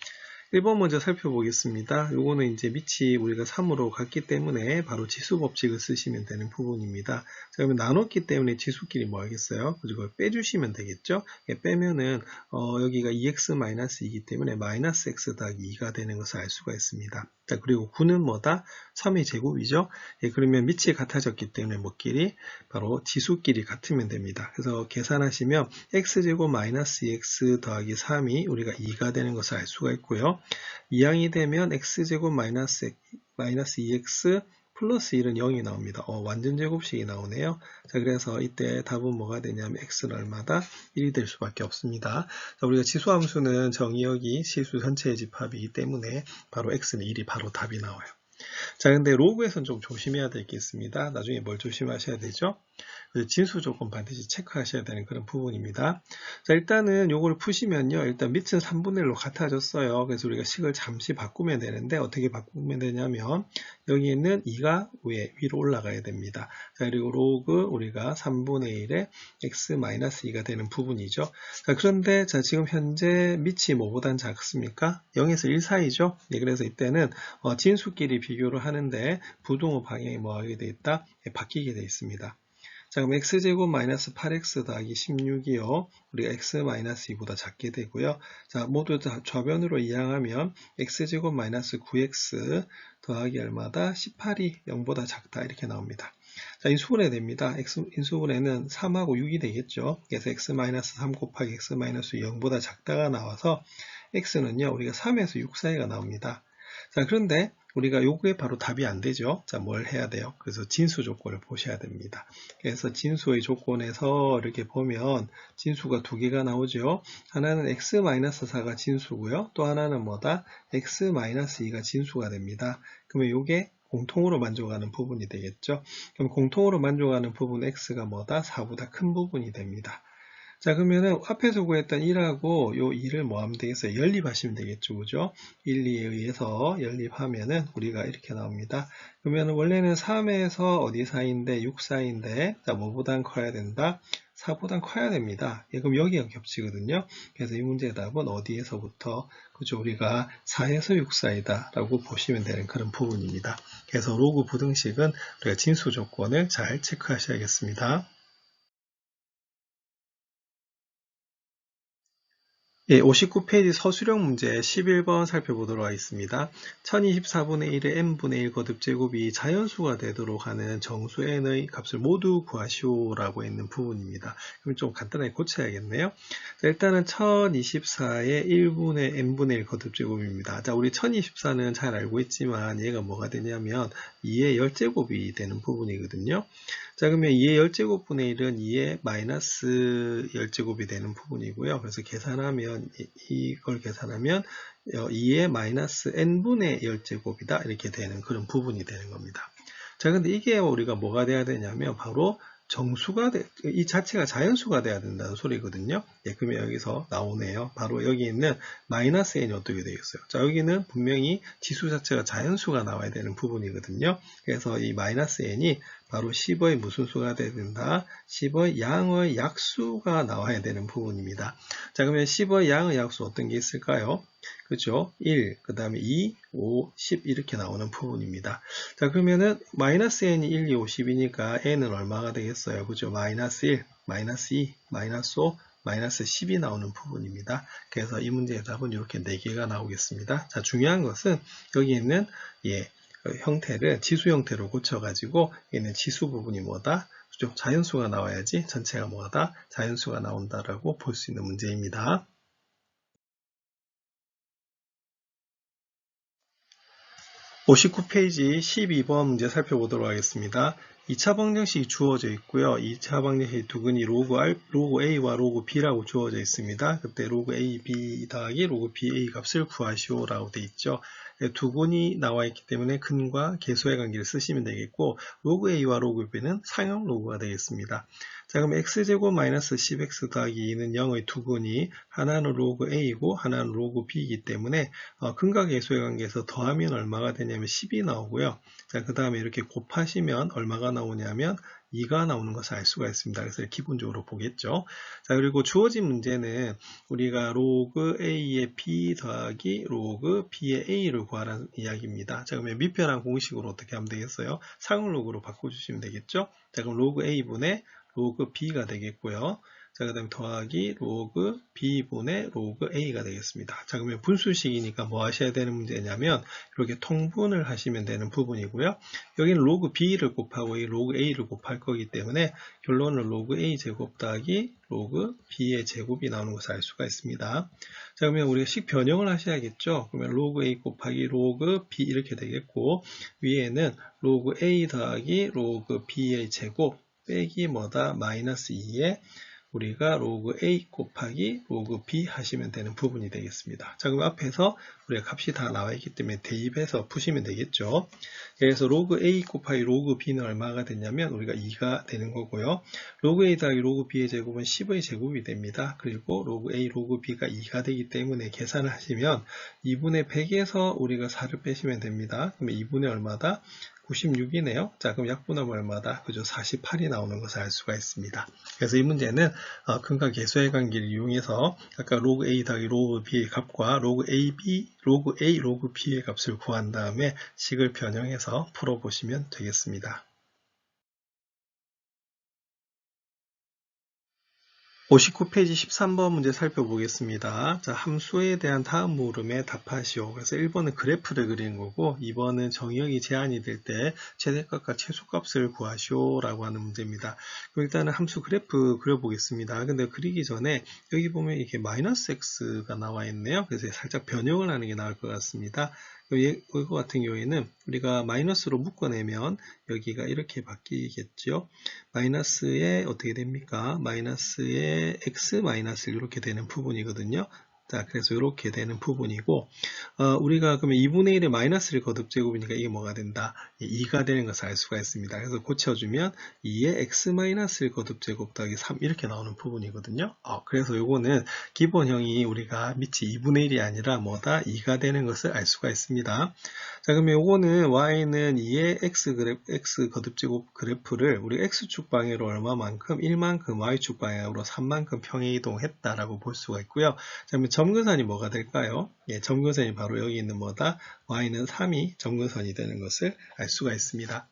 1번 먼저 살펴보겠습니다. 요거는 이제 밑이 우리가 3으로 갔기 때문에 바로 지수 법칙을 쓰시면 되는 부분입니다. 자, 그러면 나눴기 때문에 지수끼리 뭐 하겠어요? 그걸 빼주시면 되겠죠? 빼면은 여기가 2x-2이기 때문에 마이너스 x 더하기 2가 되는 것을 알 수가 있습니다. 자, 그리고 9는 뭐다? 3의 제곱이죠? 그러면 밑이 같아졌기 때문에 뭐끼리? 바로 지수끼리 같으면 됩니다. 그래서 계산하시면 x제곱 마이너스 2x 더하기 3이 우리가 2가 되는 것을 알 수가 있고요. 2항이 되면 x제곱 마이너스 2x 플러스 1은 0이 나옵니다. 완전 제곱식이 나오네요. 자, 그래서 이때 답은 뭐가 되냐면 x는 얼마다? 1이 될 수밖에 없습니다. 자, 우리가 지수함수는 정의역이 실수 전체의 집합이기 때문에 바로 x는 1이 바로 답이 나와요. 자, 근데 로그에서는 좀 조심해야 될 게 있습니다. 나중에 뭘 조심하셔야 되죠? 진수 조건 반드시 체크하셔야 되는 그런 부분입니다. 자, 일단은 요걸 푸시면요. 일단 밑은 3분의 1로 같아졌어요. 그래서 우리가 식을 잠시 바꾸면 되는데 어떻게 바꾸면 되냐면 여기 있는 2가 위로 올라가야 됩니다. 자, 그리고 로그 우리가 3분의 1에 x-2가 되는 부분이죠. 자, 그런데 자, 지금 현재 밑이 뭐보단 작습니까? 0에서 1 사이죠. 네, 그래서 이때는 진수끼리 비교를 하는데 부동호 방향이 뭐하게 돼 있다? 바뀌게 돼 있습니다. 자, 그럼 x제곱 마이너스 8x 더하기 16이요. 우리가 x-2보다 작게 되고요. 자, 모두 다 좌변으로 이항하면 x제곱 마이너스 9x 더하기 얼마다? 18이 0보다 작다. 이렇게 나옵니다. 자, 인수분해 됩니다. 인수분해는 3하고 6이 되겠죠. 그래서 x-3 곱하기 x-2 0보다 작다가 나와서 x는요, 우리가 3에서 6 사이가 나옵니다. 자, 그런데 우리가 요게 바로 답이 안 되죠. 자, 뭘 해야 돼요? 그래서 진수 조건을 보셔야 됩니다. 그래서 진수의 조건에서 이렇게 보면 진수가 두 개가 나오죠. 하나는 x-4가 진수고요. 또 하나는 뭐다? x-2가 진수가 됩니다. 그러면 요게 공통으로 만족하는 부분이 되겠죠. 그럼 공통으로 만족하는 부분 x가 뭐다? 4보다 큰 부분이 됩니다. 자, 그러면은 앞에서 구했던 1하고 요 2를 뭐 하면 되겠어요? 연립하시면 되겠죠. 그죠? 1, 2에 의해서 연립하면은 우리가 이렇게 나옵니다. 그러면 원래는 3에서 어디 사이인데 6 사이인데, 자, 뭐보단 커야 된다? 4보단 커야 됩니다. 예, 그럼 여기가 겹치거든요. 그래서 이 문제의 답은 어디에서부터, 그죠? 우리가 4에서 6 사이다 라고 보시면 되는 그런 부분입니다. 그래서 로그 부등식은 우리가 진수 조건을 잘 체크하셔야겠습니다. 예, 59페이지 서술형 문제 11번 살펴보도록 하겠습니다. 1024분의 1의 n분의 1 거듭제곱이 자연수가 되도록 하는 정수 n의 값을 모두 구하시오라고 있는 부분입니다. 그럼 좀 간단하게 고쳐야겠네요. 자, 일단은 1024의 1분의 n분의 1 거듭제곱입니다. 자, 우리 1024는 잘 알고 있지만 얘가 뭐가 되냐면 2의 열제곱이 되는 부분이거든요. 자, 그러면 2의 열제곱분의 1은 2의 마이너스 열제곱이 되는 부분이고요. 그래서 계산하면, 이걸 계산하면 2의 마이너스 n분의 열제곱이다. 이렇게 되는 그런 부분이 되는 겁니다. 자, 근데 이게 우리가 뭐가 돼야 되냐면 바로 정수가 이 자체가 자연수가 돼야 된다는 소리거든요. 예, 그러면 여기서 나오네요. 바로 여기 있는 마이너스 n이 어떻게 되겠어요? 자, 여기는 분명히 지수 자체가 자연수가 나와야 되는 부분이거든요. 그래서 이 마이너스 n이 바로 10의 무슨 수가 돼야 된다? 10의 양의 약수가 나와야 되는 부분입니다. 자, 그러면 10의 양의 약수 어떤 게 있을까요? 그죠? 1, 그 다음에 2, 5, 10 이렇게 나오는 부분입니다. 자, 그러면은 마이너스 n이 1, 2, 5, 10이니까 n은 얼마가 되겠어요? 그죠? 마이너스 1, 마이너스 2, 마이너스 5, 마이너스 10이 나오는 부분입니다. 그래서 이 문제의 답은 이렇게 4개가 나오겠습니다. 자, 중요한 것은 여기 있는 형태를 지수 형태로 고쳐가지고 얘는 지수 부분이 뭐다? 그죠? 자연수가 나와야지 전체가 뭐다? 자연수가 나온다라고 볼 수 있는 문제입니다. 59페이지 12번 문제 살펴보도록 하겠습니다. 2차 방정식이 주어져 있고요. 2차 방정식 두근이 로그 A와 로그 B라고 주어져 있습니다. 그때 로그 A, B 더하기 로그 B, A 값을 구하시오라고 되어 있죠. 두근이 나와 있기 때문에 근과 계수의 관계를 쓰시면 되겠고, 로그 A와 로그 B는 상형 로그가 되겠습니다. 자, 그럼 x제곱 마이너스 10x 더하기 2는 0의 두근이 하나는 로그 A이고 하나는 로그 B이기 때문에 근과 계수의 관계에서 더하면 얼마가 되냐면 10이 나오고요. 자, 그 다음에 이렇게 곱하시면 얼마가 나오냐면 2가 나오는 것을 알 수가 있습니다. 그래서 기본적으로 보겠죠. 자, 그리고 주어진 문제는 우리가 로그 A의 B 더하기 로그 B의 A를 구하라는 이야기입니다. 자, 그러면 미편한 공식으로 어떻게 하면 되겠어요? 상응로그로 바꿔주시면 되겠죠. 자, 그럼 로그 A분의 로그 B가 되겠고요. 자, 그 다음에 더하기 로그 B분의 로그 A가 되겠습니다. 자, 그러면 분수식이니까 뭐 하셔야 되는 문제냐면 이렇게 통분을 하시면 되는 부분이고요. 여기는 로그 B를 곱하고 이 로그 A를 곱할 거기 때문에 결론은 로그 A 제곱 더하기 로그 B의 제곱이 나오는 것을 알 수가 있습니다. 자, 그러면 우리가 식 변형을 하셔야겠죠. 그러면 로그 A 곱하기 로그 B 이렇게 되겠고, 위에는 로그 A 더하기 로그 B의 제곱 빼기 뭐다? 마이너스 2에 우리가 로그 A 곱하기 로그 B 하시면 되는 부분이 되겠습니다. 자, 그럼 앞에서 우리가 값이 다 나와 있기 때문에 대입해서 푸시면 되겠죠. 그래서 로그 A 곱하기 로그 B는 얼마가 되냐면 우리가 2가 되는 거고요. 로그 A 더하기 로그 B의 제곱은 10의 제곱이 됩니다. 그리고 로그 A, 로그 B가 2가 되기 때문에 계산을 하시면 2분의 100에서 우리가 4를 빼시면 됩니다. 그러면 2분의 얼마다? 96이네요. 자, 그럼 약분하면 얼마다? 그죠? 48이 나오는 것을 알 수가 있습니다. 그래서 이 문제는 근과 계수의 관계를 이용해서 아까 로그 A 더하기 로그 B의 값과 로그 A, 로그 B의 값을 구한 다음에 식을 변형해서 풀어보시면 되겠습니다. 59페이지 13번 문제 살펴보겠습니다. 자, 함수에 대한 다음 물음에 답하시오. 그래서 1번은 그래프를 그리는 거고 2번은 정의역이 제한이 될 때 최대값과 최소값을 구하시오 라고 하는 문제입니다. 그럼 일단은 함수 그래프 그려보겠습니다. 근데 그리기 전에 여기 보면 이렇게 마이너스 x가 나와 있네요. 그래서 살짝 변형을 하는 게 나을 것 같습니다. 이거 같은 경우에는 우리가 마이너스로 묶어내면 여기가 이렇게 바뀌겠죠. 마이너스에 어떻게 됩니까? 마이너스에 x 마이너스 이렇게 되는 부분이거든요. 자, 그래서 이렇게 되는 부분이고, 우리가 그러면 2분의 1에 마이너스 1 거듭제곱이니까 이게 뭐가 된다? 2가 되는 것을 알 수가 있습니다. 그래서 고쳐주면 2의 x-1 거듭제곱 더하기 3 이렇게 나오는 부분이거든요. 그래서 요거는 기본형이 우리가 밑이 2분의 1이 아니라 뭐다? 2가 되는 것을 알 수가 있습니다. 자, 그러면 요거는 y는 2의 x 거듭제곱 그래프를 우리 x축 방향으로 얼마만큼? 1만큼, y축 방향으로 3만큼 평행 이동했다라고 볼 수가 있고요. 자, 그러면 점근선이 뭐가 될까요? 예, 점근선이 바로 여기 있는 뭐다? y는 3이 점근선이 되는 것을 알 수가 있습니다. 자,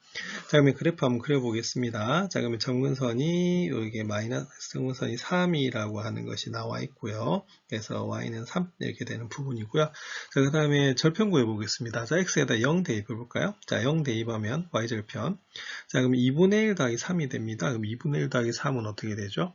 그러면 그래프 한번 그려보겠습니다. 자, 그러면 점근선이 여기 마이너스 점근선이 3이라고 하는 것이 나와 있고요. 그래서 y는 3 이렇게 되는 부분이고요. 자, 그 다음에 절편 구해보겠습니다. 자, x에다 0 대입해볼까요? 자, 0 대입하면 y절편. 자, 그럼 2분의 1 더하기 3이 됩니다. 그럼 2분의 1 더하기 3은 어떻게 되죠?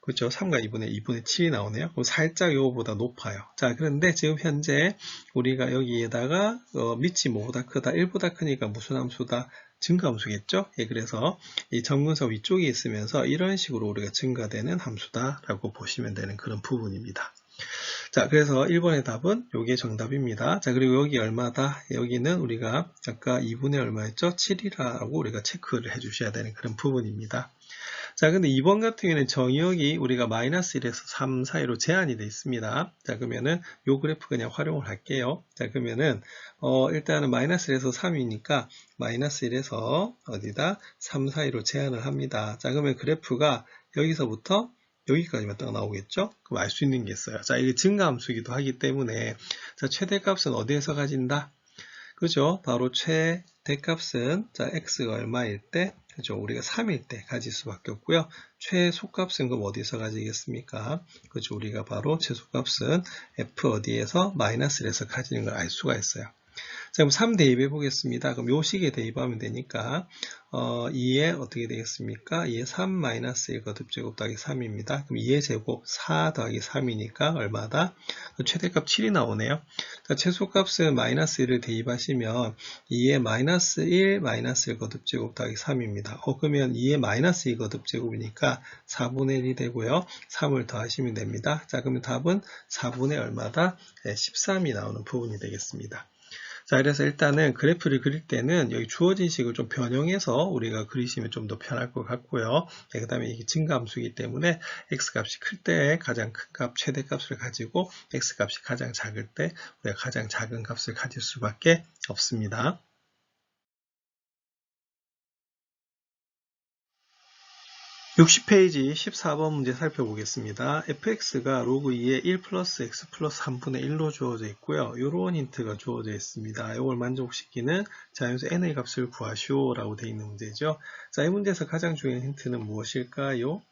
그렇죠. 3과 2분의 7이 나오네요. 그럼 살짝 이거보다 높아요. 자, 그런데 지금 현재 우리가 여기에다가 밑이 뭐보다 크다? 1보다 크니까 무슨 함수다? 증가함수겠죠? 예, 그래서 이 점근선 위쪽에 있으면서 이런 식으로 우리가 증가되는 함수다라고 보시면 되는 그런 부분입니다. 자, 그래서 1번의 답은 요게 정답입니다. 자, 그리고 여기 얼마다? 여기는 우리가 아까 2분의 얼마였죠? 7이라고 우리가 체크를 해 주셔야 되는 그런 부분입니다. 자, 근데 2번 같은 경우에는 정의역이 우리가 마이너스 1에서 3 사이로 제한이 되어 있습니다. 자, 그러면은 요 그래프 그냥 활용을 할게요. 자, 그러면은, 일단은 마이너스 1에서 3이니까 마이너스 1에서 어디다? 3 사이로 제한을 합니다. 자, 그러면 그래프가 여기서부터 여기까지만 딱 나오겠죠? 그럼 알 수 있는 게 있어요. 자, 이게 증가함수이기도 하기 때문에, 자, 최대값은 어디에서 가진다? 그죠? 바로 최대값은, 자, x가 얼마일 때? 그죠? 우리가 3일 때 가질 수밖에 없고요. 최소값은 그럼 어디서 가지겠습니까? 그죠? 우리가 바로 최소값은 f 어디에서? 마이너스 1에서 가지는 걸 알 수가 있어요. 자, 그럼 3 대입해 보겠습니다. 그럼 요 식에 대입하면 되니까 2에 어떻게 되겠습니까? 2에 3 마이너스 1 거듭제곱 더하기 3입니다. 그럼 2의 제곱 4 더하기 3이니까 얼마다? 최대값 7이 나오네요. 자, 최소값은 마이너스 1을 대입하시면 2에 마이너스 1 마이너스 1 거듭제곱 더하기 3입니다. 그러면 2에 마이너스 2 거듭제곱이니까 4분의 1이 되고요. 3을 더하시면 됩니다. 자, 그러면 답은 4분의 얼마다? 13이 나오는 부분이 되겠습니다. 자, 그래서 일단은 그래프를 그릴 때는 여기 주어진 식을 좀 변형해서 우리가 그리시면 좀 더 편할 것 같고요. 그 다음에 이게 증가함수이기 때문에 x값이 클 때 가장 큰 값, 최대값을 가지고 x값이 가장 작을 때 우리가 가장 작은 값을 가질 수밖에 없습니다. 60페이지 14번 문제 살펴보겠습니다. fx가 로그 2의 1 플러스 x 플러스 3분의 1로 주어져 있고요. 이런 힌트가 주어져 있습니다. 이걸 만족시키는 자연수 n의 값을 구하시오 라고 되어 있는 문제죠. 자, 이 문제에서 가장 중요한 힌트는 무엇일까요?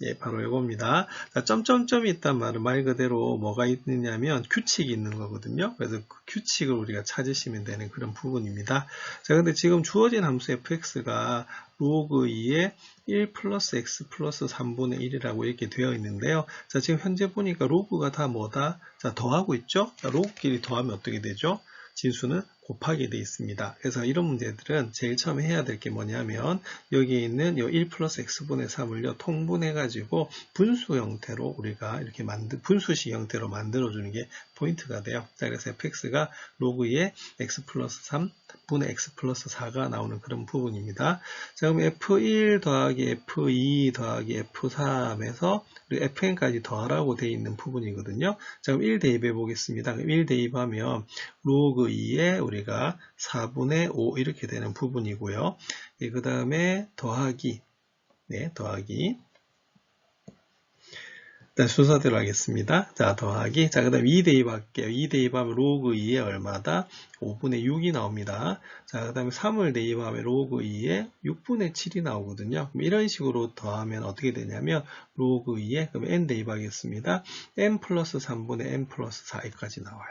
예, 바로 이겁니다. 자, 점점점이 있단 말은 말 그대로 뭐가 있느냐면 규칙이 있는 거거든요. 그래서 그 규칙을 우리가 찾으시면 되는 그런 부분입니다. 자, 근데 지금 주어진 함수 fx가 로그 2의 1 플러스 x 플러스 3분의 1이라고 이렇게 되어 있는데요. 자, 지금 현재 보니까 로그가 다 뭐다? 자, 더하고 있죠? 자, 로그끼리 더하면 어떻게 되죠? 진수는 곱하게 되어 있습니다. 그래서 이런 문제들은 제일 처음에 해야 될 게 뭐냐면 여기에 있는 이 1 플러스 x분의 3을요 통분해 가지고 분수 형태로 우리가 이렇게 분수식 형태로 만들어 주는 게 포인트가 돼요. 자, 그래서 fx가 로그 2의 x 플러스 3 분의 x 플러스 4가 나오는 그런 부분입니다. 자, 그럼 f1 더하기 f2 더하기 f3에서 fn까지 더하라고 되어 있는 부분이거든요. 자, 그럼 1 대입해 보겠습니다. 그럼 1 대입하면 로그 2에 우리가 4분의 5 이렇게 되는 부분이고요. 예, 그 다음에 더하기, 네, 더하기. 일단 순서대로 하겠습니다. 자, 더하기. 자, 그 다음에 2 대입할게요. 2 대입하면 로그 2에 얼마다? 5분의 6이 나옵니다. 자, 그 다음에 3을 대입하면 로그 2에 6분의 7이 나오거든요. 그럼 이런 식으로 더하면 어떻게 되냐면 로그 2에 그럼 n 대입하겠습니다. n 플러스 3분의 n 플러스 4까지 나와요.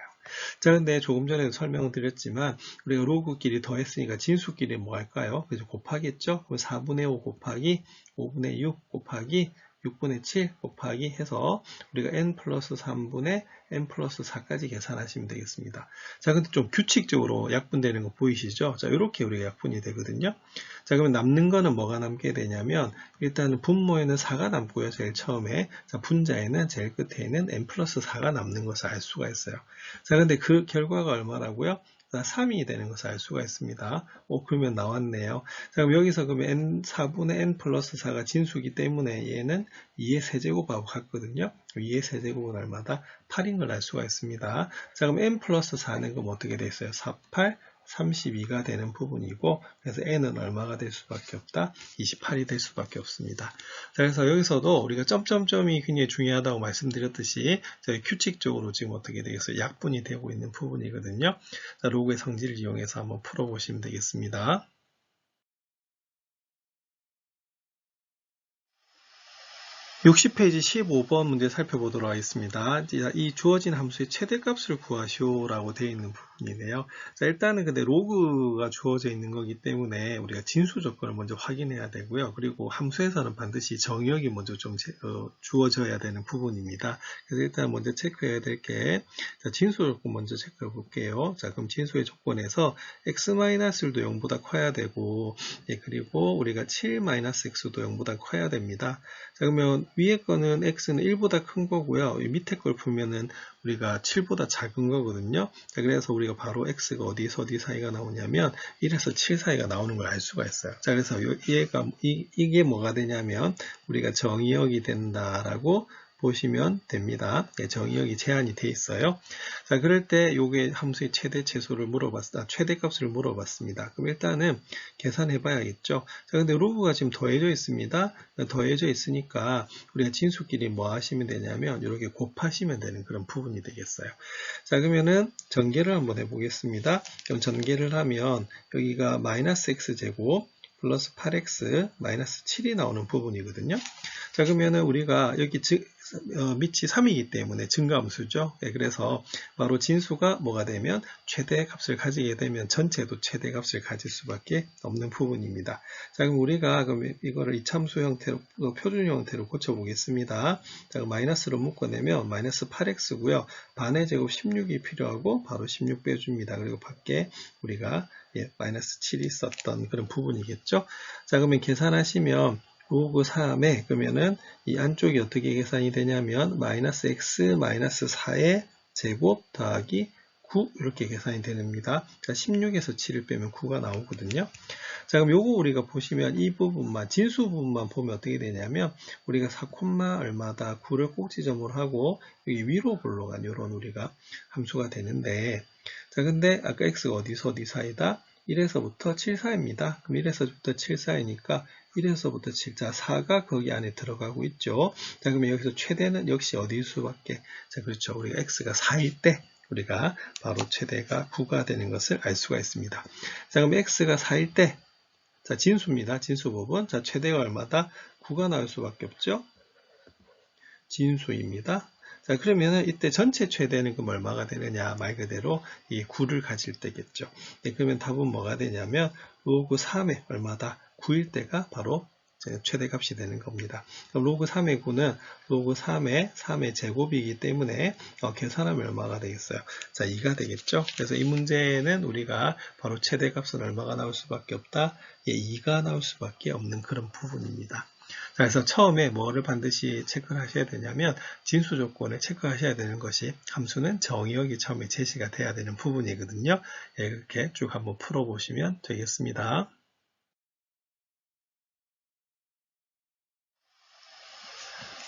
자, 근데 조금 전에도 설명을 드렸지만 우리가 로그끼리 더했으니까 진수끼리 뭐 할까요? 그래서 곱하겠죠? 그럼 4분의 5 곱하기 5분의 6 곱하기 6분의 7 곱하기 해서 우리가 n 플러스 3분의 n 플러스 4까지 계산하시면 되겠습니다. 자, 근데 좀 규칙적으로 약분되는 거 보이시죠? 자, 이렇게 우리가 약분이 되거든요. 자, 그러면 남는 거는 뭐가 남게 되냐면 일단은 분모에는 4가 남고요. 제일 처음에. 자, 분자에는 제일 끝에는 n 플러스 4가 남는 것을 알 수가 있어요. 자, 근데 그 결과가 얼마라고요? 3이 되는 것을 알 수가 있습니다. 그러면 나왔네요. 자, 그럼 여기서 그러면 4분의 n 플러스 4가 진수기 때문에 얘는 2의 세제곱하고 같거든요. 2의 세제곱은 얼마다? 8인 걸 알 수가 있습니다. 자, 그럼 n 플러스 4는 그럼 어떻게 돼 있어요? 4, 8, 32가 되는 부분이고, 그래서 n은 얼마가 될 수밖에 없다? 28이 될 수밖에 없습니다. 자, 그래서 여기서도 우리가 점점점이 굉장히 중요하다고 말씀드렸듯이 저희 규칙적으로 지금 어떻게 되겠어요? 약분이 되고 있는 부분이거든요. 자, 로그의 성질을 이용해서 한번 풀어보시면 되겠습니다. 60페이지 15번 문제 살펴보도록 하겠습니다. 이 주어진 함수의 최대값을 구하시오라고 되어 있는 부분이네요. 자, 일단은 근데 로그가 주어져 있는 거기 때문에 우리가 진수 조건을 먼저 확인해야 되고요. 그리고 함수에서는 반드시 정의역이 먼저 좀 주어져야 되는 부분입니다. 그래서 일단 먼저 체크해야 될 게 진수 조건 먼저 체크해 볼게요. 자, 그럼 진수의 조건에서 x-1도 0보다 커야 되고, 그리고 우리가 7-x도 0보다 커야 됩니다. 자, 그러면 위에 거는 x는 1보다 큰 거고요. 밑에 걸 풀면은 우리가 7보다 작은 거거든요. 자, 그래서 우리가 바로 x가 어디서 어디 사이가 나오냐면 1에서 7 사이가 나오는 걸 알 수가 있어요. 자, 그래서 이게 뭐가 되냐면 우리가 정의역이 된다라고 보시면 됩니다. 정의역이 제한이 돼 있어요. 자, 그럴 때 요게 함수의 최대 최소를 최대값을 물어봤습니다. 그럼 일단은 계산해 봐야겠죠. 자, 근데 로그가 지금 더해져 있습니다. 더해져 있으니까 우리가 진수끼리 뭐 하시면 되냐면 이렇게 곱하시면 되는 그런 부분이 되겠어요. 자, 그러면은 전개를 한번 해보겠습니다. 그럼 전개를 하면 여기가 마이너스 x제곱 플러스 8x 마이너스 7이 나오는 부분이거든요. 자, 그러면은 우리가 여기 밑이 3이기 때문에 증가함수죠. 그래서 바로 진수가 뭐가 되면 최대값을 가지게 되면 전체도 최대값을 가질 수밖에 없는 부분입니다. 자, 그럼 우리가 이거를 이참수 형태로 표준 형태로 고쳐 보겠습니다. 자, 마이너스로 묶어내면 마이너스 8x고요. 반의 제곱 16이 필요하고 바로 16 빼줍니다. 그리고 밖에 우리가 마이너스 7이 있었던 그런 부분이겠죠. 자, 그러면 계산하시면 로그 3에 그러면은 이 안쪽이 어떻게 계산이 되냐면 마이너스 x 마이너스 4의 제곱 더하기 9 이렇게 계산이 됩니다. 자, 16에서 7을 빼면 9가 나오거든요. 자, 그럼 요거 우리가 보시면 이 부분만 진수 부분만 보면 어떻게 되냐면 우리가 4, 얼마다 9를 꼭지점으로 하고 여기 위로 올라간 요런 우리가 함수가 되는데, 자, 근데 아까 x가 어디서 어디 사이다? 1에서부터 7 사이입니다. 그럼 1에서부터 7 사이니까 1에서부터 7, 자, 4가 거기 안에 들어가고 있죠. 자, 그러면 여기서 최대는 역시 어디일 수밖에? 자, 그렇죠. 우리가 x가 4일 때 우리가 바로 최대가 9가 되는 것을 알 수가 있습니다. 자, 그럼 x가 4일 때, 자, 진수입니다. 진수 부분. 자, 최대가 얼마다? 9가 나올 수밖에 없죠. 진수입니다. 자, 그러면은 이때 전체 최대는 그럼 얼마가 되느냐? 말 그대로 이 9를 가질 때겠죠. 그러면 답은 뭐가 되냐면 로그 3의 얼마다? 9일 때가 바로 최대값이 되는 겁니다. 그럼 로그 3의 9는 로그 3의 제곱이기 때문에 계산하면 얼마가 되겠어요? 자, 2가 되겠죠. 그래서 이 문제는 우리가 바로 최대값은 얼마가 나올 수밖에 없다? 2가 나올 수밖에 없는 그런 부분입니다. 자, 그래서 처음에 뭐를 반드시 체크하셔야 되냐면 진수 조건을 체크하셔야 되는 것이 함수는 정의역이 처음에 제시가 돼야 되는 부분이거든요. 이렇게 쭉 한번 풀어보시면 되겠습니다.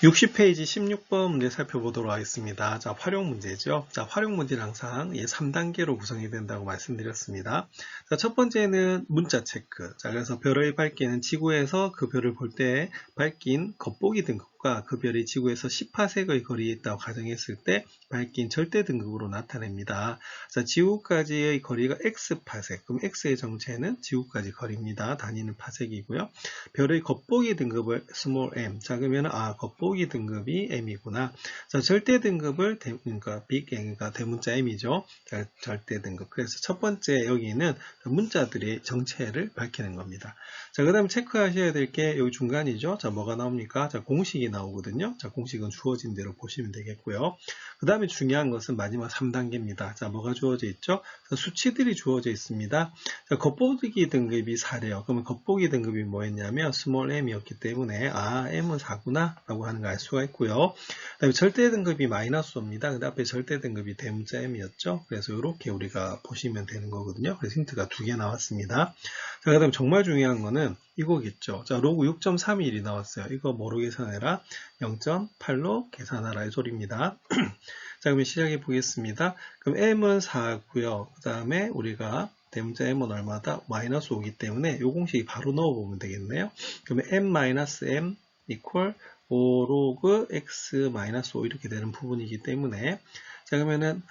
60페이지 16번 문제 살펴보도록 하겠습니다. 자, 활용 문제죠. 자, 활용 문제는 항상 3단계로 구성이 된다고 말씀드렸습니다. 자, 첫 번째는 문자 체크. 자, 그래서 별의 밝기는 지구에서 그 별을 볼 때 밝긴 겉보기 등급과 그 별이 지구에서 10파색의 거리에 있다고 가정했을 때 밝긴 절대 등급으로 나타냅니다. 자, 지구까지의 거리가 x파색. 그럼 x의 정체는 지구까지 거리입니다. 단위는 파색이고요. 별의 겉보기 등급을 small m. 자, 그러면 겉보기 곱보기 등급이 m이구나. 자, 절대 등급을 그러니까 그러니까 대문자 m이죠. 자, 절대 등급. 그래서 첫 번째 여기는 문자들의 정체를 밝히는 겁니다. 자, 그 다음에 체크하셔야 될 게 여기 중간이죠. 자, 뭐가 나옵니까? 자, 공식이 나오거든요. 자, 공식은 주어진 대로 보시면 되겠고요. 그 다음에 중요한 것은 마지막 3단계입니다. 자, 뭐가 주어져 있죠? 자, 수치들이 주어져 있습니다. 자, 겉보기 등급이 4래요. 그러면 겉보기 등급이 뭐였냐면 스몰 m이었기 때문에 m은 4구나 라고 하는 걸 알 수가 있고요. 그 다음에 절대 등급이 마이너스 5입니다. 근데 앞에 절대 등급이 대문자 m이었죠. 그래서 이렇게 우리가 보시면 되는 거거든요. 그래서 힌트가 2개 나왔습니다. 자, 그 다음에 정말 중요한 거는 이거겠죠. 자, 로그 6.31이 나왔어요. 이거 뭐로 계산해라? 0.8로 계산하라 이 소리입니다. 자, 그러면 시작해 보겠습니다. 그럼 m은 4고요. 그 다음에 우리가 대문자 m은 얼마다? 마이너스 5이기 때문에 이 공식이 바로 넣어보면 되겠네요. 그러면 m-m equal 5 로그 x 마이너스 5 이렇게 되는 부분이기 때문에 자, 그러면은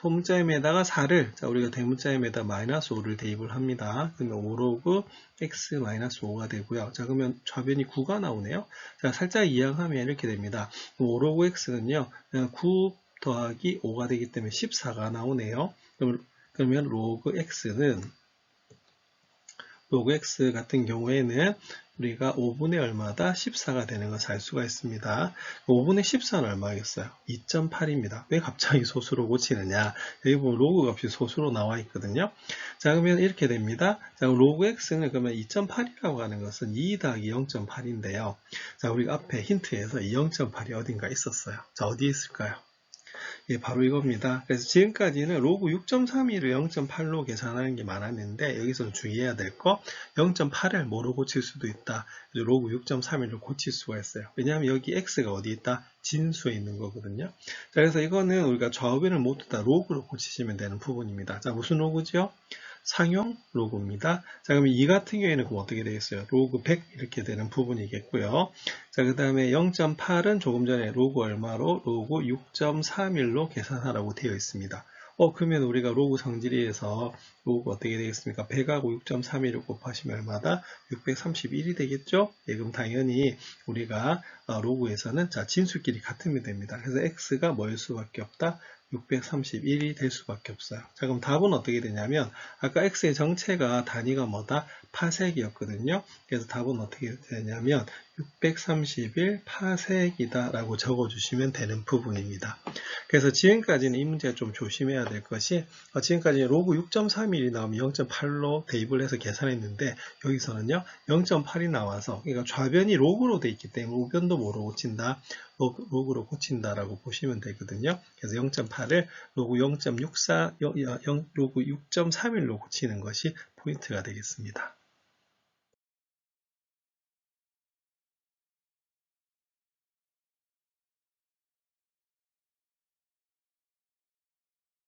소문자 m에다가 4를 자, 우리가 대문자 m에다 마이너스 5를 대입을 합니다. 그러면 5 로그 x 마이너스 5가 되고요. 자, 그러면 좌변이 9가 나오네요. 자, 살짝 이항하면 이렇게 됩니다. 5 로그 x는요 9 더하기 5가 되기 때문에 14가 나오네요. 그러면 로그 x 같은 경우에는 우리가 5분의 얼마다 14가 되는 것을 알 수가 있습니다. 5분의 14는 얼마겠어요? 2.8입니다. 왜 갑자기 소수로 고치느냐? 여기 보면 로그 값이 소수로 나와 있거든요. 자, 그러면 이렇게 됩니다. 자, 로그 x는 그러면 2.8이라고 하는 것은 2 더하기 0.8인데요. 자, 우리가 앞에 힌트에서 이 0.8이 어딘가 있었어요. 자, 어디에 있을까요? 예, 바로 이겁니다. 그래서 지금까지는 로그 6.31을 0.8로 계산하는 게 많았는데 여기서는 주의해야 될 거 0.8을 뭐로 고칠 수도 있다. 로그 6.31로 고칠 수가 있어요. 왜냐하면 여기 x가 어디 있다? 진수에 있는 거거든요. 자, 그래서 이거는 우리가 좌우변을 모두 다 로그로 고치시면 되는 부분입니다. 자, 무슨 로그죠? 상용 로그입니다. 자, 그러면 이 같은 경우에는 그럼 어떻게 되겠어요? 로그 100 이렇게 되는 부분이겠고요. 자, 그 다음에 0.8은 조금 전에 로그 얼마로? 로그 6.31로 계산하라고 되어 있습니다. 그러면 우리가 로그 성질에서 로그 어떻게 되겠습니까? 100하고 6.31을 곱하시면 얼마다? 631이 되겠죠? 예, 그럼 당연히 우리가 로그에서는 자, 진수끼리 같으면 됩니다. 그래서 x가 뭐일 수밖에 없다? 631이 될 수밖에 없어요. 자, 그럼 답은 어떻게 되냐면 아까 x의 정체가 단위가 뭐다? 파섹이었거든요. 그래서 답은 어떻게 되냐면 631 파섹이다 라고 적어주시면 되는 부분입니다. 그래서 지금까지는 이 문제가 좀 조심해야 될 것이 지금까지 로그 6.31이 나오면 0.8로 대입을 해서 계산했는데 여기서는요 0.8이 나와서 그러니까 좌변이 로그로 돼 있기 때문에 우변도 뭐로 고친다? 로그로 고친다라고 보시면 되거든요. 그래서 0.8을 로그 0.64, 로그 6.31로 고치는 것이 포인트가 되겠습니다.